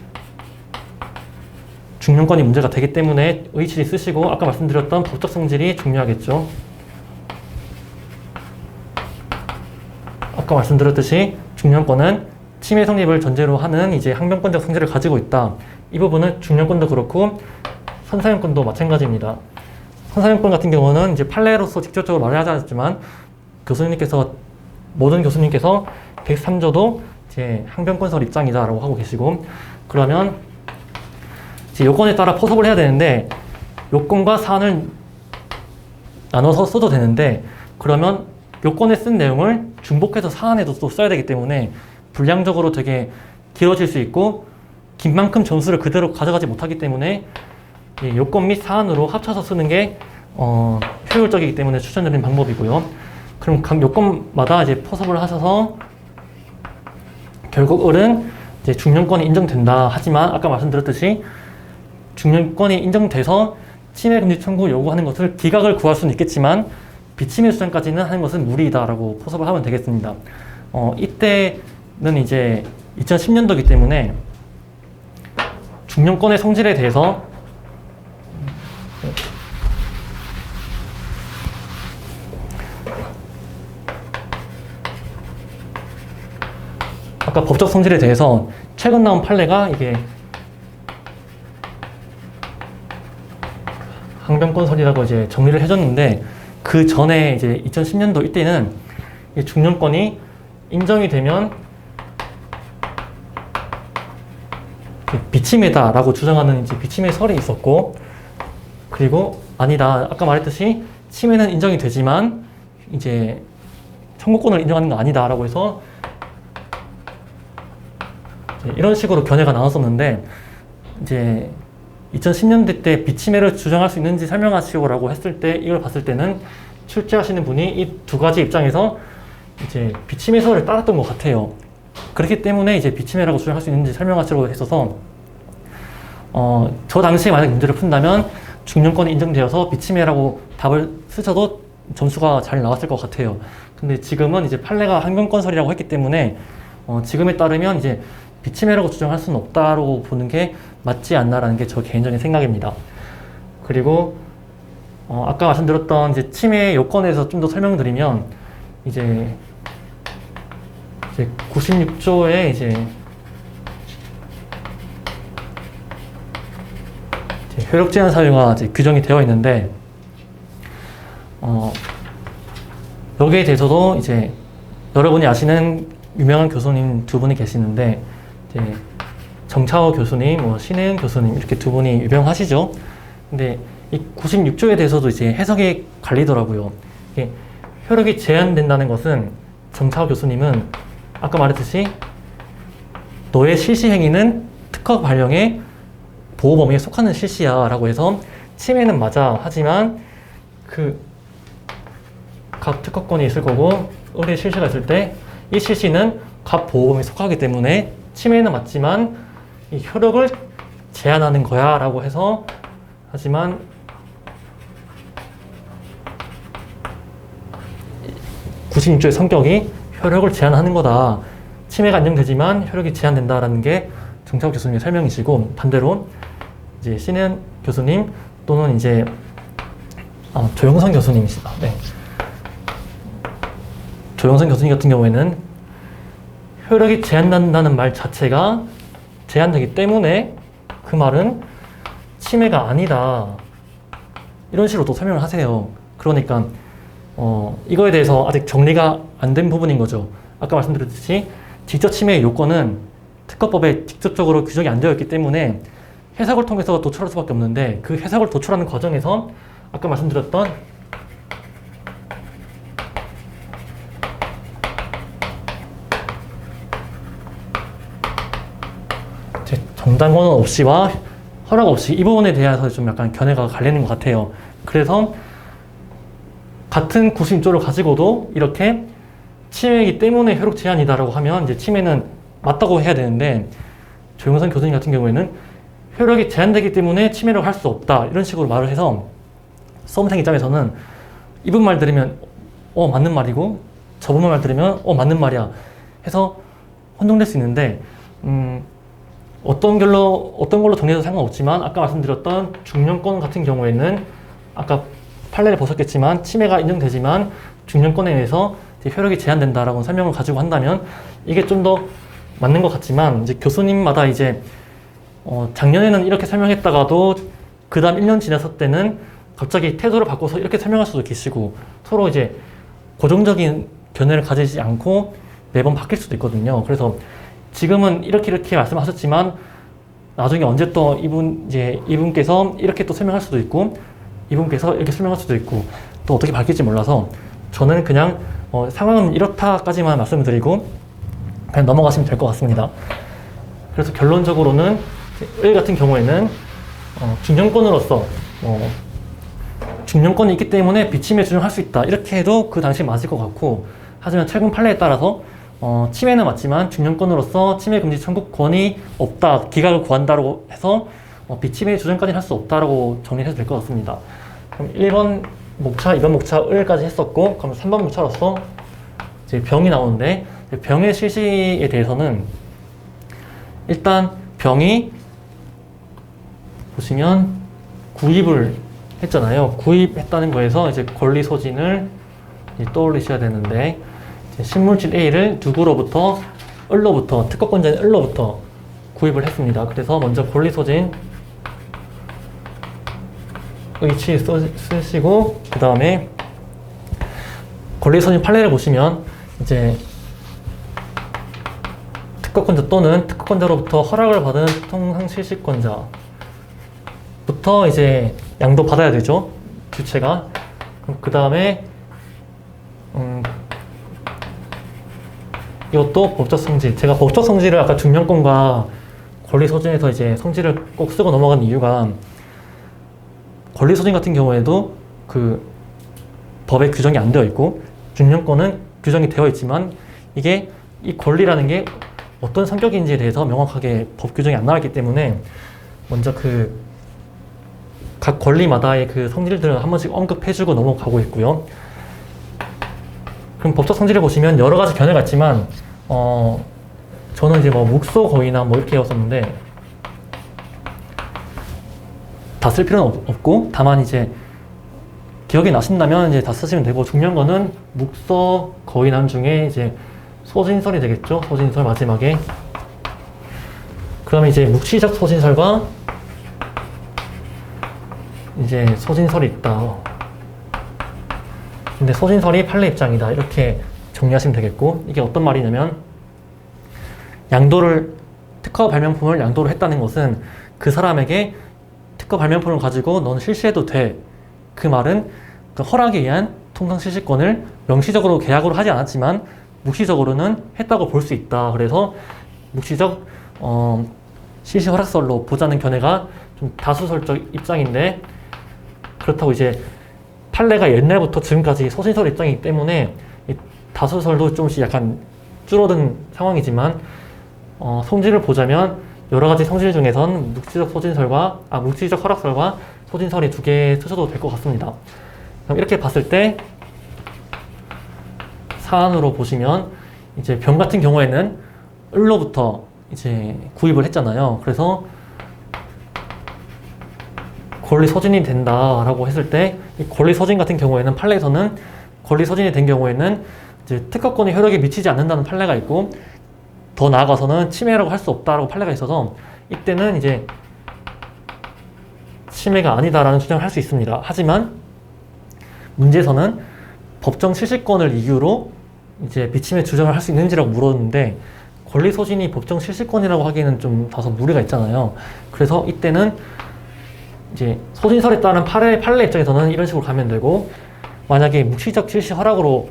중령권이 문제가 되기 때문에 의치를 쓰시고 아까 말씀드렸던 법적 성질이 중요하겠죠. 아까 말씀드렸듯이 중령권은 침해 성립을 전제로 하는 이제 항변권적 성질을 가지고 있다. 이 부분은 중령권도 그렇고 선사용권도 마찬가지입니다. 선사용권 같은 경우는 이제 판례로서 직접적으로 말을 하지 않았지만 모든 교수님께서 103조도 이제 항변권설 입장이다라고 하고 계시고 그러면 이제 요건에 따라 포섭을 해야 되는데 요건과 사안을 나눠서 써도 되는데 그러면 요건에 쓴 내용을 중복해서 사안에도 또 써야 되기 때문에 분량적으로 되게 길어질 수 있고 긴 만큼 점수를 그대로 가져가지 못하기 때문에 요건 및 사안으로 합쳐서 쓰는 게 효율적이기 때문에 추천드리는 방법이고요. 그럼 각 요건마다 이제 포섭을 하셔서 결국 을은 이제 중령권이 인정된다. 하지만 아까 말씀드렸듯이 중령권이 인정돼서 침해금지 청구 요구하는 것을 기각을 구할 수는 있겠지만 비침해 수장까지는 하는 것은 무리이다라고 포섭을 하면 되겠습니다. 이때는 이제 2010년도이기 때문에 중령권의 성질에 대해서 아까 법적 성질에 대해서 최근 나온 판례가 이게 항변권설이라고 이제 정리를 해줬는데 그 전에 이제 2010년도 이때는 중령권이 인정이 되면 비침해다라고 주장하는 이제 비침해 설이 있었고 그리고 아니다 아까 말했듯이 침해는 인정이 되지만 이제 청구권을 인정하는 거 아니다라고 해서 이런 식으로 견해가 나왔었는데 이제 2010년대 때 비침해를 주장할 수 있는지 설명하시오라고 했을 때 이걸 봤을 때는 출제하시는 분이 이 두 가지 입장에서 이제 비침해설을 따랐던 것 같아요. 그렇기 때문에 이제 비침해라고 주장할 수 있는지 설명하시려고 했어서 저 당시에 만약 문제를 푼다면 중령권이 인정되어서 비침해라고 답을 쓰셔도 점수가 잘 나왔을 것 같아요. 근데 지금은 이제 판례가 항변권설이라고 했기 때문에 지금에 따르면 이제 비침해라고 주장할 수는 없다고 보는 게 맞지 않나라는 게 저 개인적인 생각입니다. 그리고 아까 말씀드렸던 이제 침해 요건에서 좀 더 설명드리면 이제 96조에 이제 효력 제한 사유가 이제 규정이 되어 있는데 여기에 대해서도 이제 여러분이 아시는 유명한 교수님 두 분이 계시는데 이제 정차호 교수님, 신혜은 교수님 이렇게 두 분이 유명하시죠. 근데 이 96조에 대해서도 이제 해석이 갈리더라고요. 이게 효력이 제한된다는 것은 정차호 교수님은 아까 말했듯이 너의 실시 행위는 특허 발령의 보호 범위에 속하는 실시야 라고 해서 침해는 맞아. 하지만 각 특허권이 있을 거고 의뢰 실시가 있을 때 이 실시는 각 보호범위에 속하기 때문에 침해는 맞지만 이 효력을 제한하는 거야 라고 해서 하지만 96조의 성격이 효력을 제한하는 거다. 침해가 인정되지만 효력이 제한된다라는 게 정창욱 교수님의 설명이시고 반대로 이제 신은 교수님 또는 이제 조영선 교수님이시다. 네. 조영선 교수님 같은 경우에는 효력이 제한된다는 말 자체가 제한되기 때문에 그 말은 침해가 아니다. 이런 식으로 또 설명을 하세요. 그러니까 이거에 대해서 아직 정리가 안 된 부분인 거죠. 아까 말씀드렸듯이 직접 침해의 요건은 특허법에 직접적으로 규정이 안 되어 있기 때문에 해석을 통해서 도출할 수밖에 없는데 그 해석을 도출하는 과정에서 아까 말씀드렸던 정당권은 없이와 허락 없이 이 부분에 대해서 좀 약간 견해가 갈리는 것 같아요. 그래서 같은 96조를 가지고도 이렇게 침해이기 때문에 효력 제한이다라고 하면 이제 침해는 맞다고 해야 되는데 조영선 교수님 같은 경우에는 효력이 제한되기 때문에 침해를 할 수 없다 이런 식으로 말을 해서 수험생 입장에서는 이분 말 들으면 맞는 말이고 저분 말 들으면 맞는 말이야 해서 혼동될 수 있는데 어떤 걸로 정리해도 상관없지만 아까 말씀드렸던 중령권 같은 경우에는 아까 판례를 보셨겠지만 침해가 인정되지만 중령권에 의해서 효력이 제한된다라고 설명을 가지고 한다면 이게 좀 더 맞는 것 같지만 이제 교수님마다 이제 작년에는 이렇게 설명했다가도 그 다음 1년 지났을 때는 갑자기 태도를 바꿔서 이렇게 설명할 수도 계시고 서로 이제 고정적인 견해를 가지지 않고 매번 바뀔 수도 있거든요. 그래서 지금은 이렇게 말씀하셨지만 나중에 언제 또 이분께서 이렇게 또 설명할 수도 있고 이분께서 이렇게 설명할 수도 있고 또 어떻게 바뀔지 몰라서 저는 그냥 상황은 이렇다까지만 말씀을 드리고 그냥 넘어가시면 될 것 같습니다. 그래서 결론적으로는 을 같은 경우에는 중령권으로서 중령권이 있기 때문에 비침해 준용할 수 있다 이렇게 해도 그 당시 맞을 것 같고 하지만 최근 판례에 따라서 침해는 맞지만 중령권으로서 침해 금지 청구권이 없다 기각을 구한다고 해서 비침해 조정까지는 할 수 없다라고 정리해도 될 것 같습니다. 그럼 1번 목차, 2번 목차 을까지 했었고 그럼 3번 목차로서 이제 병이 나오는데 병의 실시에 대해서는 일단 병이 보시면 구입을 했잖아요. 구입했다는 거에서 이제 권리 소진을 떠올리셔야 되는데 신물질 A를 누구로부터? 을로부터, 특허권자인 을로부터 구입을 했습니다. 그래서 먼저 권리 소진 의치 쓰시고 그 다음에 권리 소진 판례를 보시면 이제 특허권자 또는 특허권자로부터 허락을 받은 통상 실시권자부터 이제 양도 받아야 되죠. 주체가. 그 다음에 이것도 법적 성질. 제가 법적 성질을 아까 중령권과 권리 소진에서 이제 성질을 꼭 쓰고 넘어간 이유가 권리 소진 같은 경우에도 그 법에 규정이 안 되어 있고 중령권은 규정이 되어 있지만 이게 이 권리라는 게 어떤 성격인지에 대해서 명확하게 법 규정이 안 나와 있기 때문에 먼저 그 각 권리마다의 그 성질들을 한 번씩 언급해주고 넘어가고 있고요. 그럼 법적 성질을 보시면 여러 가지 견해가 있지만 저는 이제 뭐 묵소 거의나 뭐 이렇게 외웠었는데 다 쓸 필요는 없고 다만 이제 기억이 나신다면 이제 다 쓰시면 되고 중요한 거는 묵소 거의남 중에 이제 소진설이 되겠죠. 소진설 마지막에 그러면 이제 묵시적 소진설과 이제 소진설이 있다. 근데 소진설이 판례 입장이다. 이렇게 정리하시면 되겠고 이게 어떤 말이냐면 특허 발명품을 양도를 했다는 것은 그 사람에게 특허 발명품을 가지고 넌 실시해도 돼. 그 말은 그 허락에 의한 통상 실시권을 명시적으로 계약으로 하지 않았지만 묵시적으로는 했다고 볼 수 있다. 그래서 묵시적 실시 허락설로 보자는 견해가 좀 다수설적 입장인데 그렇다고 이제 판례가 옛날부터 지금까지 소신설 입장이기 때문에 이 다수설도 조금씩 약간 줄어든 상황이지만 성질을 보자면 여러 가지 성질 중에선 묵시적 허락설과 소진설이 두 개 쓰셔도 될 것 같습니다. 그럼 이렇게 봤을 때 사안으로 보시면 이제 병 같은 경우에는 을로부터 이제 구입을 했잖아요. 그래서 권리 소진이 된다라고 했을 때 이 권리 소진 같은 경우에는 판례에서는 권리 소진이 된 경우에는 이제 특허권의 효력에 미치지 않는다는 판례가 있고 더 나아가서는 침해라고 할 수 없다라고 판례가 있어서 이때는 이제 침해가 아니다라는 주장을 할 수 있습니다. 하지만 문제에서는 법정 실시권을 이유로 이제 비침해 주장을 할 수 있는지라고 물었는데 권리 소진이 법정 실시권이라고 하기에는 좀 다소 무리가 있잖아요. 그래서 이때는 이제 소진설에 따른 판례 입장에서는 이런 식으로 가면 되고 만약에 묵시적 실시 허락으로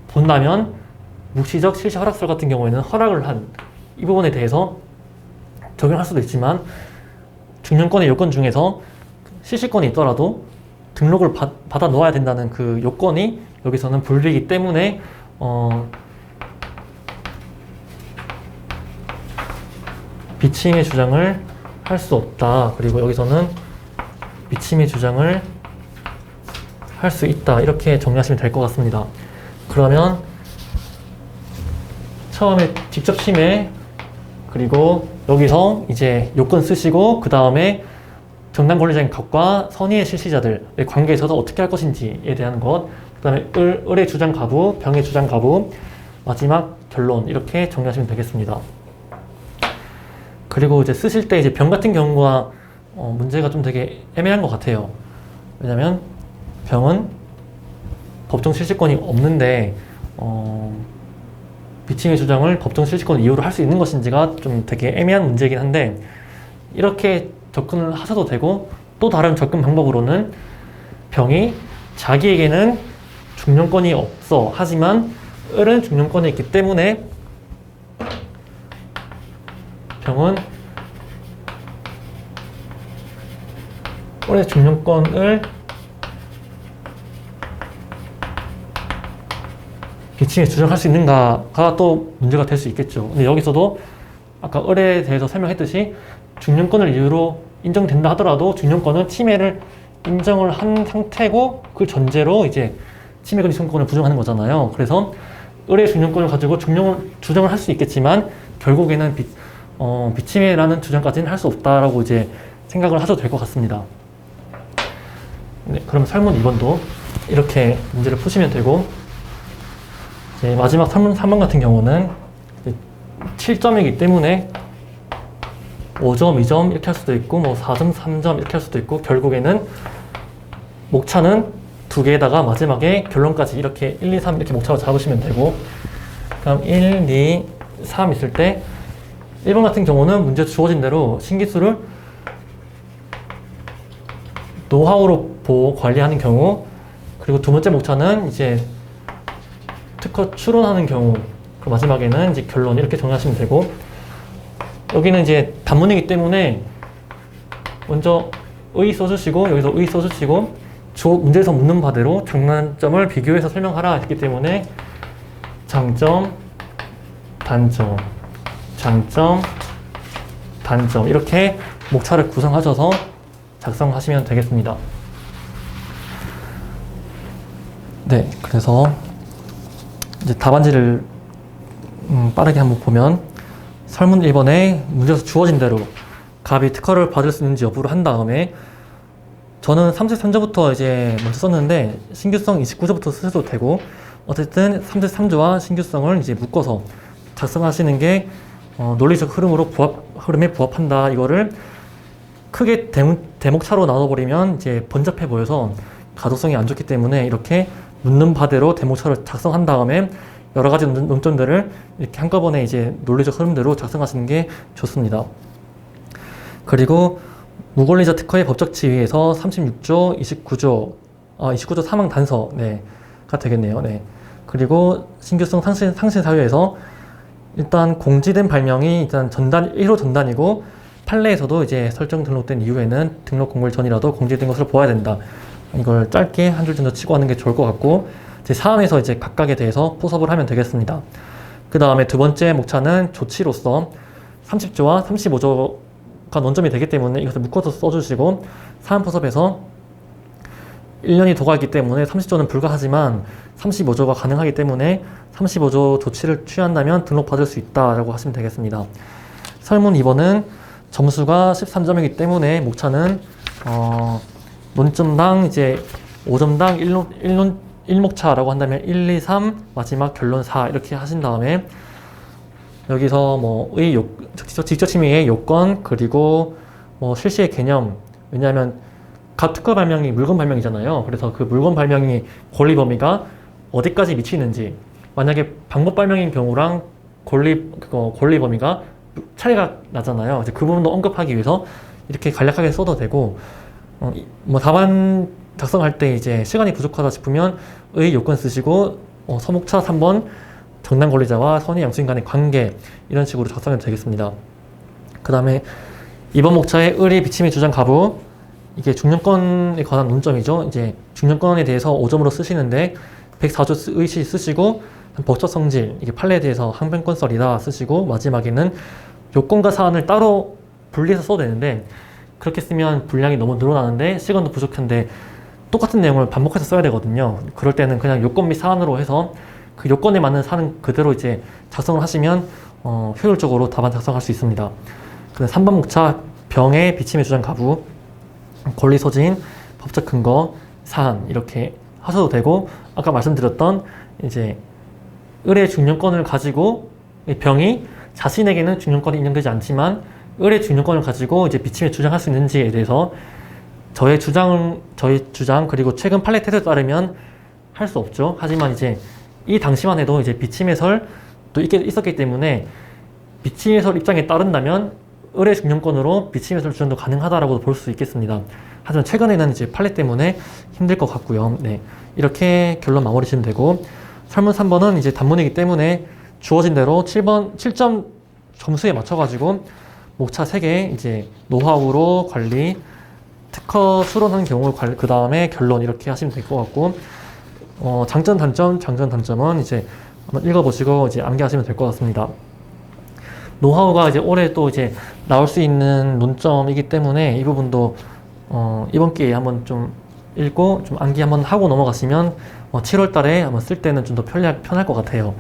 본다면 묵시적 실시 허락설 같은 경우에는 허락을 한 이 부분에 대해서 적용할 수도 있지만 중년권의 요건 중에서 실시권이 있더라도 등록을 받아 놓아야 된다는 그 요건이 여기서는 불리이기 때문에 비침해 주장을 할 수 없다. 그리고 여기서는 비침해 주장을 할 수 있다. 이렇게 정리하시면 될 것 같습니다. 그러면 처음에 직접 침해 그리고 여기서 이제 요건 쓰시고 그 다음에 정당 권리자인 값과 선의의 실시자들의 관계에 있어서 어떻게 할 것인지에 대한 것, 그 다음에 을의 주장 가부, 병의 주장 가부, 마지막 결론 이렇게 정리하시면 되겠습니다. 그리고 이제 쓰실 때 이제 병 같은 경우가 문제가 좀 되게 애매한 것 같아요. 왜냐면 병은 법정 실시권이 없는데 비침해 주장을 법정 실시권 이유로 할 수 있는 것인지가 좀 되게 애매한 문제이긴 한데 이렇게 접근을 하셔도 되고 또 다른 접근 방법으로는 병이 자기에게는 중용권이 없어 하지만 을은 중용권이 있기 때문에 병은 을의 중용권을 비침해 주장할 수 있는가가 또 문제가 될 수 있겠죠. 근데 여기서도 아까 을에 대해서 설명했듯이 중용권을 이유로 인정된다 하더라도 중용권은 침해를 인정을 한 상태고 그 전제로 이제 침해 금지 청구권을 부정하는 거잖아요. 그래서 을의 중용권을 가지고 주장을 할 수 있겠지만 결국에는 비침해라는 주장까지는 할 수 없다라고 이제 생각을 하셔도 될 것 같습니다. 네, 그럼 설문 2번도 이렇게 문제를 푸시면 되고 이제 마지막 설문 3번 같은 경우는 7점이기 때문에 5점, 2점 이렇게 할 수도 있고 뭐 4점, 3점 이렇게 할 수도 있고 결국에는 목차는 두 개에다가 마지막에 결론까지 이렇게 1, 2, 3 이렇게 목차로 잡으시면 되고 그럼 1, 2, 3 있을 때 1번 같은 경우는 문제 주어진 대로 신기술을 노하우로 관리하는 경우 그리고 두 번째 목차는 이제 특허 추론하는 경우 그리고 마지막에는 이제 결론 이렇게 정리하시면 되고 여기는 이제 단문이기 때문에 먼저 의 써주시고 여기서 의 써주시고 문제에서 묻는 바대로 장단점을 비교해서 설명하라 했기 때문에 장점, 단점, 장점, 단점 이렇게 목차를 구성하셔서 작성하시면 되겠습니다. 네, 그래서 이제 답안지를 빠르게 한번 보면 설문 1번에 문제에서 주어진 대로 갑이 특허를 받을 수 있는지 여부를 한 다음에 저는 33조부터 이제 먼저 썼는데 신규성 29조부터 쓰셔도 되고 어쨌든 33조와 신규성을 이제 묶어서 작성하시는 게 논리적 흐름에 부합한다. 이거를 크게 대목차로 나눠버리면 이제 번잡해 보여서 가독성이 안 좋기 때문에 이렇게 묻는 바대로 대목차를 작성한 다음에 여러 가지 논점들을 이렇게 한꺼번에 이제 논리적 흐름대로 작성하시는 게 좋습니다. 그리고 무권리자 특허의 법적 지위에서 36조, 29조 사망 단서, 가 되겠네요. 네. 그리고 신규성 상신 사유에서 일단 공지된 발명이 일단 1호 전단이고 판례에서도 이제 설정 등록된 이후에는 등록 공고일 전이라도 공지된 것으로 보아야 된다. 이걸 짧게 한 줄 정도 치고 하는 게 좋을 것 같고, 이제 사안에서 이제 각각에 대해서 포섭을 하면 되겠습니다. 그 다음에 두 번째 목차는 조치로서 30조와 35조가 논점이 되기 때문에 이것을 묶어서 써주시고, 사안 포섭에서 1년이 도가 있기 때문에 30조는 불가하지만 35조가 가능하기 때문에 35조 조치를 취한다면 등록받을 수 있다라고 하시면 되겠습니다. 설문 2번은 점수가 13점이기 때문에 목차는 논점당 이제 5점당 1목차라고 한다면 1, 2, 3 마지막 결론 4 이렇게 하신 다음에 여기서 뭐 직접침해의 요건 그리고 뭐 실시의 개념, 왜냐하면 각 특허 발명이 물건 발명이잖아요. 그래서 그 물건 발명이 권리 범위가 어디까지 미치는지, 만약에 방법 발명인 경우랑 권리 범위가 차이가 나잖아요. 이제 그 부분도 언급하기 위해서 이렇게 간략하게 써도 되고, 뭐 답안 작성할 때 이제 시간이 부족하다 싶으면 의 요건 쓰시고, 서목차 3번 정당 권리자와 선의 양수인 간의 관계 이런 식으로 작성해도 되겠습니다. 그 다음에 이번 목차의 의리 비침이 주장 가부, 이게 중량권에 관한 논점이죠. 이제 중량권에 대해서 5점으로 쓰시는데 104조 의시 쓰시고, 법적 성질, 이게 판례에 대해서 항변권설이다 쓰시고, 마지막에는 요건과 사안을 따로 분리해서 써도 되는데 그렇게 쓰면 분량이 너무 늘어나는데 시간도 부족한데 똑같은 내용을 반복해서 써야 되거든요. 그럴 때는 그냥 요건 및 사안으로 해서 그 요건에 맞는 사안 그대로 이제 작성을 하시면 효율적으로 답안 작성할 수 있습니다. 3번 목차 병의 비침의 주장 가부, 권리 소진, 법적 근거, 사안 이렇게 하셔도 되고, 아까 말씀드렸던 이제 의뢰 중량권을 가지고 병이 자신에게는 중량권이 인정되지 않지만 의뢰 중량권을 가지고 이제 비침에 주장할 수 있는지에 대해서 저희 주장 그리고 최근 판례 태도에 따르면 할 수 없죠. 하지만 이제 이 당시만 해도 이제 비침 해설도 있었기 때문에 비침 해설 입장에 따른다면 의뢰 중량권으로 비침 해설 주장도 가능하다라고 볼 수 있겠습니다. 하지만 최근에는 이제 판례 때문에 힘들 것 같고요. 네, 이렇게 결론 마무리 지으면 되고, 설문 3번은 이제 단문이기 때문에 주어진 대로 7점 점수에 맞춰가지고 목차 3개 이제 노하우로 관리, 특허 수론한 경우 관리, 그 다음에 결론 이렇게 하시면 될 것 같고, 장점, 단점은 이제 한번 읽어보시고 이제 암기하시면 될 것 같습니다. 노하우가 이제 올해 또 이제 나올 수 있는 논점이기 때문에 이 부분도 이번 기회에 한번 좀 읽고 좀 암기 한번 하고 넘어가시면 7월 달에 한번 쓸 때는 좀 더 편할 것 같아요.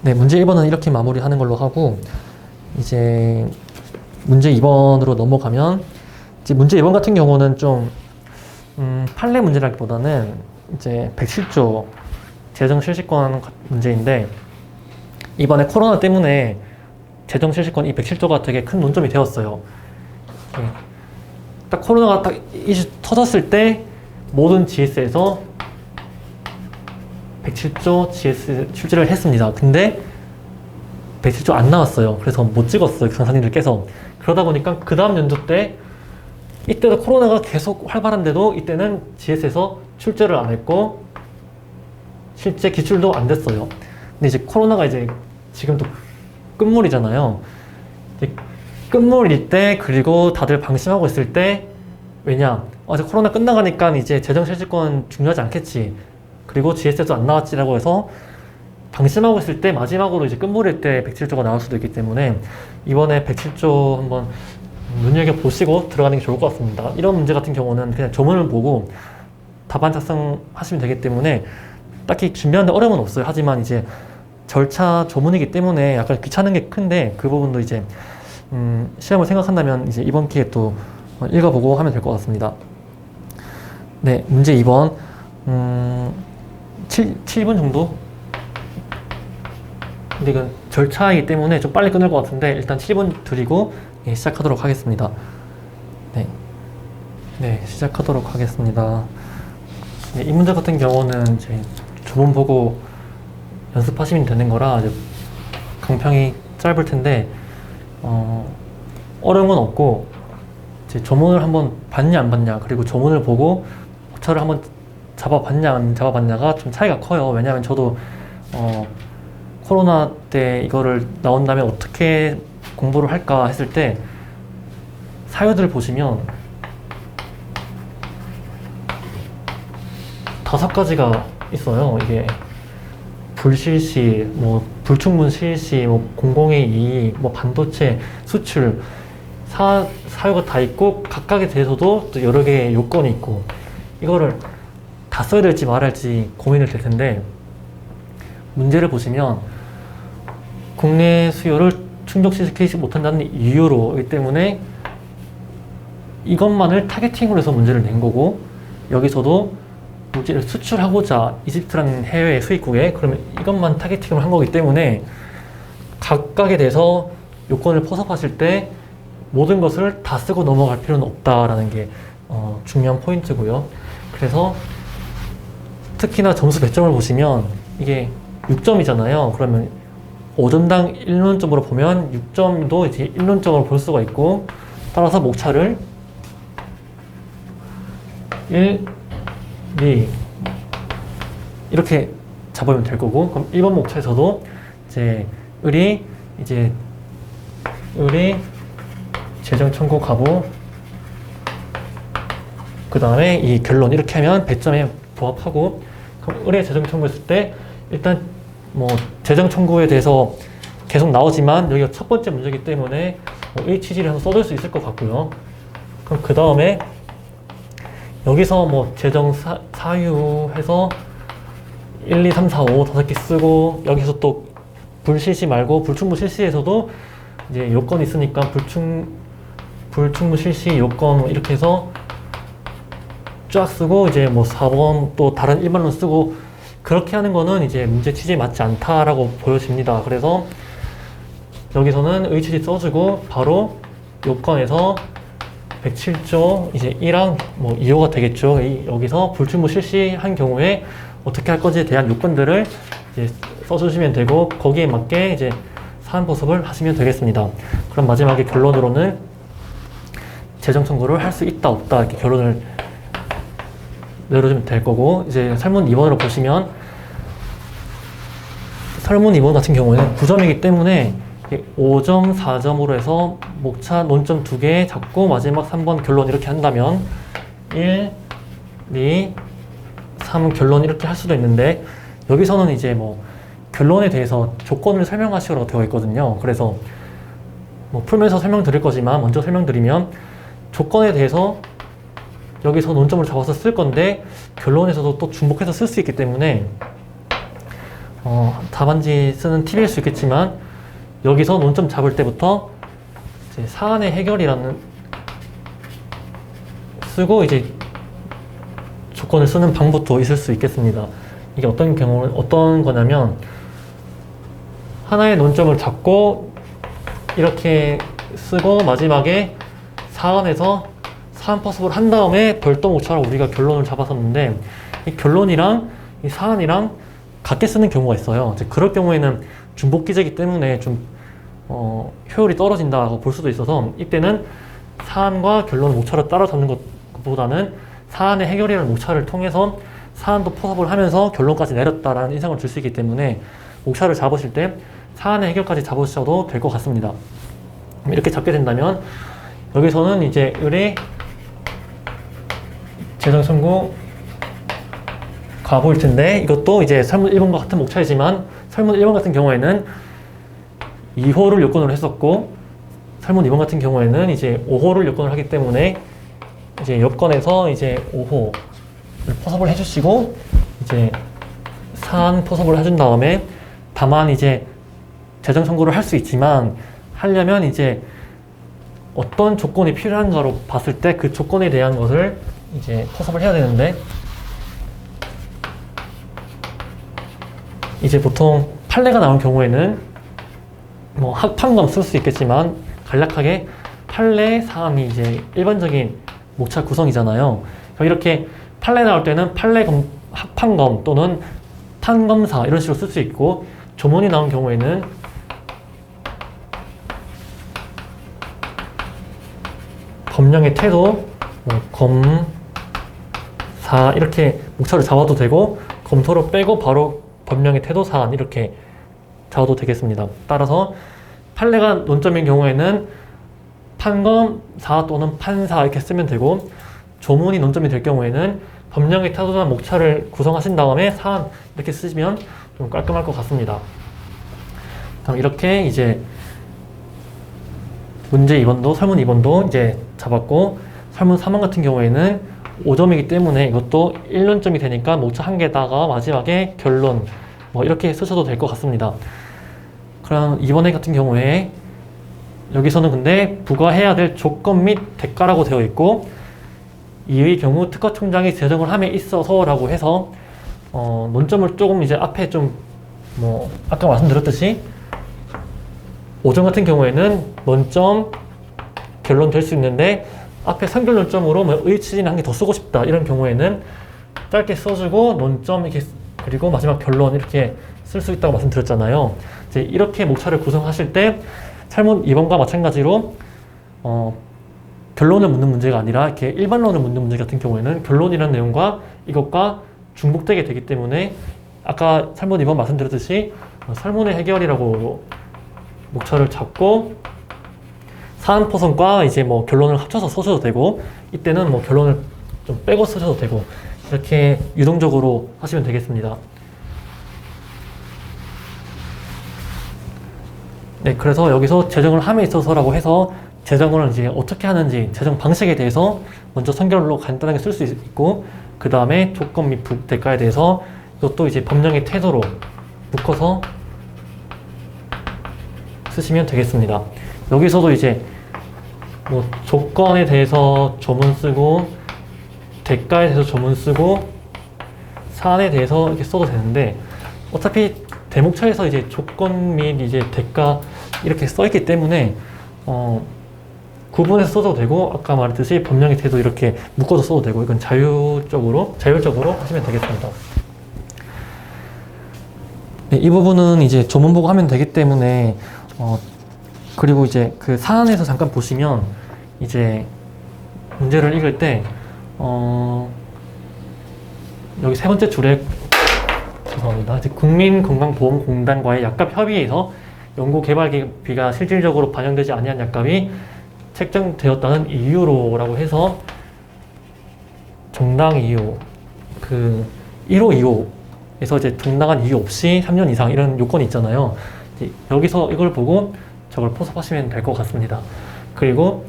네, 문제 1번은 이렇게 마무리하는 걸로 하고, 이제 문제 2번으로 넘어가면, 이제 문제 2번 같은 경우는 좀 판례 문제라기보다는 이제 107조 재정 실시권 문제인데, 이번에 코로나 때문에 재정 실시권 이 107조가 되게 큰 논점이 되었어요. 딱 코로나가 딱 이슈 터졌을 때 모든 GS에서 107조 GS 출제를 했습니다. 근데 107조 안 나왔어요. 그래서 못 찍었어요, 강사님들께서. 그러다 보니까 그 다음 연도 때 이때도 코로나가 계속 활발한데도 이때는 GS에서 출제를 안 했고 실제 기출도 안 됐어요. 근데 이제 코로나가 이제 지금 또 끝물이잖아요. 이제 끝물일 때, 그리고 다들 방심하고 있을 때, 왜냐, 이제 코로나 끝나가니까 이제 재정 실시권 중요하지 않겠지, 그리고 GS에도 안 나왔지라고 해서 방심하고 있을 때 마지막으로 이제 끝물일 때 107조가 나올 수도 있기 때문에 이번에 107조 한번 눈여겨보시고 들어가는 게 좋을 것 같습니다. 이런 문제 같은 경우는 그냥 조문을 보고 답안 작성하시면 되기 때문에 딱히 준비하는데 어려움은 없어요. 하지만 이제 절차 조문이기 때문에 약간 귀찮은 게 큰데, 그 부분도 이제 시험을 생각한다면 이제 이번 기회에 또 읽어보고 하면 될 것 같습니다. 네, 문제 2번 7분 정도? 근데 이건 절차이기 때문에 좀 빨리 끝날 것 같은데 일단 7분 드리고 시작하도록 하겠습니다. 네, 시작하도록 하겠습니다. 네, 이 문제 같은 경우는 이제 조문 보고 연습하시면 되는 거라 이제 강평이 짧을 텐데 어려운 건 없고, 이제 조문을 한번 봤냐 안 봤냐, 그리고 조문을 보고 목차를 한번 잡아봤냐 안 잡아봤냐가 좀 차이가 커요. 왜냐하면 저도 코로나 때 이거를 나온다면 어떻게 공부를 할까 했을 때 사유들을 보시면 5가지가 있어요. 이게 불실시, 뭐 불충분 실시, 뭐 공공의 이익, 뭐 반도체 수출, 사유가 다 있고 각각에 대해서도 또 여러 개의 요건이 있고, 이거를 다 써야 될지 말아야 할지 고민을 될 텐데, 문제를 보시면 국내 수요를 충족시키지 못한다는 이유로이기 때문에 이것만을 타겟팅으로 해서 문제를 낸 거고, 여기서도 물질을 수출하고자 이집트라는 해외 수입국에 그러면 이것만 타겟팅을 한 거기 때문에 각각에 대해서 요건을 포섭하실 때 모든 것을 다 쓰고 넘어갈 필요는 없다라는 게 중요한 포인트고요. 그래서 특히나 점수 배점을 보시면 이게 6점이잖아요. 그러면 5점당 1논점으로 보면 6점도 이제 1논점으로 볼 수가 있고, 따라서 목차를 1, 2 이렇게 잡으면 될 거고, 그럼 1번 목차에서도 이제 을이 재정 청구 가부, 그 다음에 이 결론 이렇게 하면 배점에 부합하고, 그럼 을의 재정 청구했을 때 일단 뭐 재정 청구에 대해서 계속 나오지만 여기가 첫 번째 문제이기 때문에 의 취지를 한번 써줄 수 있을 것 같고요. 그럼 그 다음에 여기서 뭐 재정 사유 해서 1, 2, 3, 4, 5 5개 쓰고, 여기서 또 불실시 말고 불충분 실시에서도 이제 요건이 있으니까 불충분 실시 요건 이렇게 해서 쫙 쓰고, 이제 뭐 4번 또 다른 일반론 쓰고, 그렇게 하는 거는 이제 문제 취지에 맞지 않다라고 보여집니다. 그래서 여기서는 의 취지 써주고 바로 요건에서 107조 이제 1항 뭐 2호가 되겠죠. 여기서 불충분 실시한 경우에 어떻게 할 건지에 대한 요건들을 이제 써주시면 되고, 거기에 맞게 이제 사안 포섭을 하시면 되겠습니다. 그럼 마지막에 결론으로는 재정 청구를 할 수 있다 없다 이렇게 결론을 내려주면 될 거고, 이제 설문 2번으로 보시면 설문 2번 같은 경우에는 9점이기 때문에 5점, 4점으로 해서 목차 논점 2개 잡고 마지막 3번 결론 이렇게 한다면 1, 2, 3 결론 이렇게 할 수도 있는데, 여기서는 이제 뭐 결론에 대해서 조건을 설명하시라고 되어 있거든요. 그래서 뭐 풀면서 설명드릴 거지만 먼저 설명드리면, 조건에 대해서 여기서 논점을 잡아서 쓸 건데 결론에서도 또 중복해서 쓸 수 있기 때문에 답안지 쓰는 팁일 수 있겠지만, 여기서 논점 잡을 때부터 이제 사안의 해결이라는 쓰고 이제 조건을 쓰는 방법도 있을 수 있겠습니다. 이게 어떤 거냐면, 하나의 논점을 잡고 이렇게 쓰고 마지막에 사안에서 사안 포섭을 한 다음에 별도 목차로 우리가 결론을 잡았었는데, 이 결론이랑 이 사안이랑 같게 쓰는 경우가 있어요. 이제 그럴 경우에는 중복 기재이기 때문에 좀 효율이 떨어진다고 볼 수도 있어서, 이때는 사안과 결론을 목차로 따라 잡는 것보다는 사안의 해결이라는 목차를 통해서 사안도 포섭을 하면서 결론까지 내렸다라는 인상을 줄 수 있기 때문에 목차를 잡으실 때 사안의 해결까지 잡으셔도 될 것 같습니다. 이렇게 잡게 된다면 여기서는 이제 을의 재정 청구 가보일 텐데, 이것도 이제 설문 1번과 같은 목차이지만 설문 1번 같은 경우에는 2호를 요건으로 했었고, 설문 2번 같은 경우에는 이제 5호를 요건을 하기 때문에 이제 요건에서 이제 5호를 포섭을 해주시고, 이제 사안 포섭을 해준 다음에, 다만 이제 재정 청구를 할 수 있지만 하려면 이제 어떤 조건이 필요한가로 봤을 때 그 조건에 대한 것을 이제 포섭을 해야 되는데, 이제 보통 판례가 나온 경우에는 뭐 합판검 쓸 수 있겠지만 간략하게 판례 사항이 이제 일반적인 목차 구성이잖아요. 이렇게 판례 나올 때는 판례검, 합판검 또는 판검사 이런 식으로 쓸 수 있고, 조문이 나온 경우에는 법령의 태도, 뭐 검사 이렇게 목차를 잡아도 되고, 검토로 빼고 바로 법령의 태도 사안 이렇게 잡아도 되겠습니다. 따라서 판례가 논점인 경우에는 판검사 또는 판사 이렇게 쓰면 되고, 조문이 논점이 될 경우에는 법령에 타도한 목차를 구성하신 다음에 사안 이렇게 쓰시면 좀 깔끔할 것 같습니다. 그럼 이렇게 이제 문제 2번도 설문 2번도 이제 잡았고, 설문 3번 같은 경우에는 5점이기 때문에 이것도 1논점이 되니까 목차 한 개다가 마지막에 결론 뭐 이렇게 쓰셔도 될 것 같습니다. 그럼 이번에 같은 경우에 여기서는 근데 부과해야 될 조건 및 대가라고 되어 있고, 이의 경우 특허청장이 제정을 함에 있어서 라고 해서 논점을 조금 이제 앞에 좀 뭐 아까 말씀드렸듯이 5점 같은 경우에는 논점 결론 될 수 있는데, 앞에 선결 논점으로 뭐 의치진 한 개 더 쓰고 싶다 이런 경우에는 짧게 써주고 논점 이렇게 그리고 마지막 결론 이렇게 쓸 수 있다고 말씀드렸잖아요. 이제 이렇게 목차를 구성하실 때 설문 2번과 마찬가지로 결론을 묻는 문제가 아니라 이렇게 일반론을 묻는 문제 같은 경우에는 결론이라는 내용과 이것과 중복되게 되기 때문에 아까 설문 2번 말씀드렸듯이 설문의 해결이라고 목차를 잡고 사안 포선과 이제 뭐 결론을 합쳐서 써셔도 되고, 이때는 뭐 결론을 좀 빼고 쓰셔도 되고, 이렇게 유동적으로 하시면 되겠습니다. 네, 그래서 여기서 제정을 함에 있어서라고 해서 제정을 이제 어떻게 하는지 제정 방식에 대해서 먼저 선결로 간단하게 쓸 수 있고, 그 다음에 조건 및 대가에 대해서 이것도 이제 법령의 태도로 묶어서 쓰시면 되겠습니다. 여기서도 이제 뭐 조건에 대해서 조문 쓰고 대가에 대해서 조문 쓰고 사안에 대해서 이렇게 써도 되는데, 어차피 대목차에서 이제 조건 및 이제 대가 이렇게 써 있기 때문에 구분해서 써도 되고, 아까 말했듯이 법령의 태도 이렇게 묶어서 써도 되고, 이건 자율적으로 하시면 되겠습니다. 네, 이 부분은 이제 조문 보고 하면 되기 때문에 그리고 이제 그 사안에서 잠깐 보시면 이제 문제를 읽을 때 여기 세 번째 줄에 죄송합니다. 국민건강보험공단과의 약값 협의에서 연구개발비가 실질적으로 반영되지 아니한 약값이 책정되었다는 이유로라고 해서 정당 이유, 그 1호 2호에서 이제 정당한 이유 없이 3년 이상 이런 요건이 있잖아요. 여기서 이걸 보고 저걸 포섭하시면 될 것 같습니다. 그리고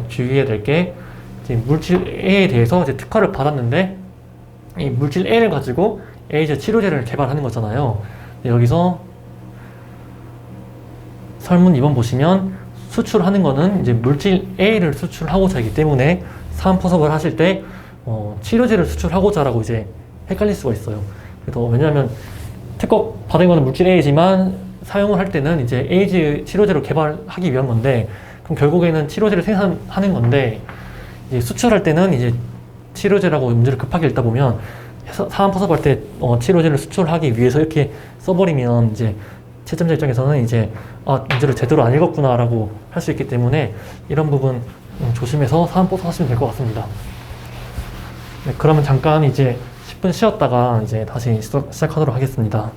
주의해야 될 게 물질 A에 대해서 이제 특허를 받았는데, 이 물질 A를 가지고 A제 치료제를 개발하는 거잖아요. 여기서 설문 2번 보시면 수출하는 거는 이제 물질 A를 수출하고자 하기 때문에 사안 포섭을 하실 때 치료제를 수출하고자 라고 이제 헷갈릴 수가 있어요. 그래서 왜냐하면 특허 받은 거는 물질 A지만 사용을 할 때는 이제 에이즈 치료제를 개발하기 위한 건데, 그럼 결국에는 치료제를 생산하는 건데, 이제 수출할 때는 이제 치료제라고 문제를 급하게 읽다 보면 사안 포섭할 때 치료제를 수출하기 위해서 이렇게 써버리면 이제 채점자 입장에서는 이제 문제를 제대로 안 읽었구나라고 할 수 있기 때문에 이런 부분 조심해서 사안 포섭하시면 될 것 같습니다. 네, 그러면 잠깐 이제 10분 쉬었다가 이제 다시 시작하도록 하겠습니다.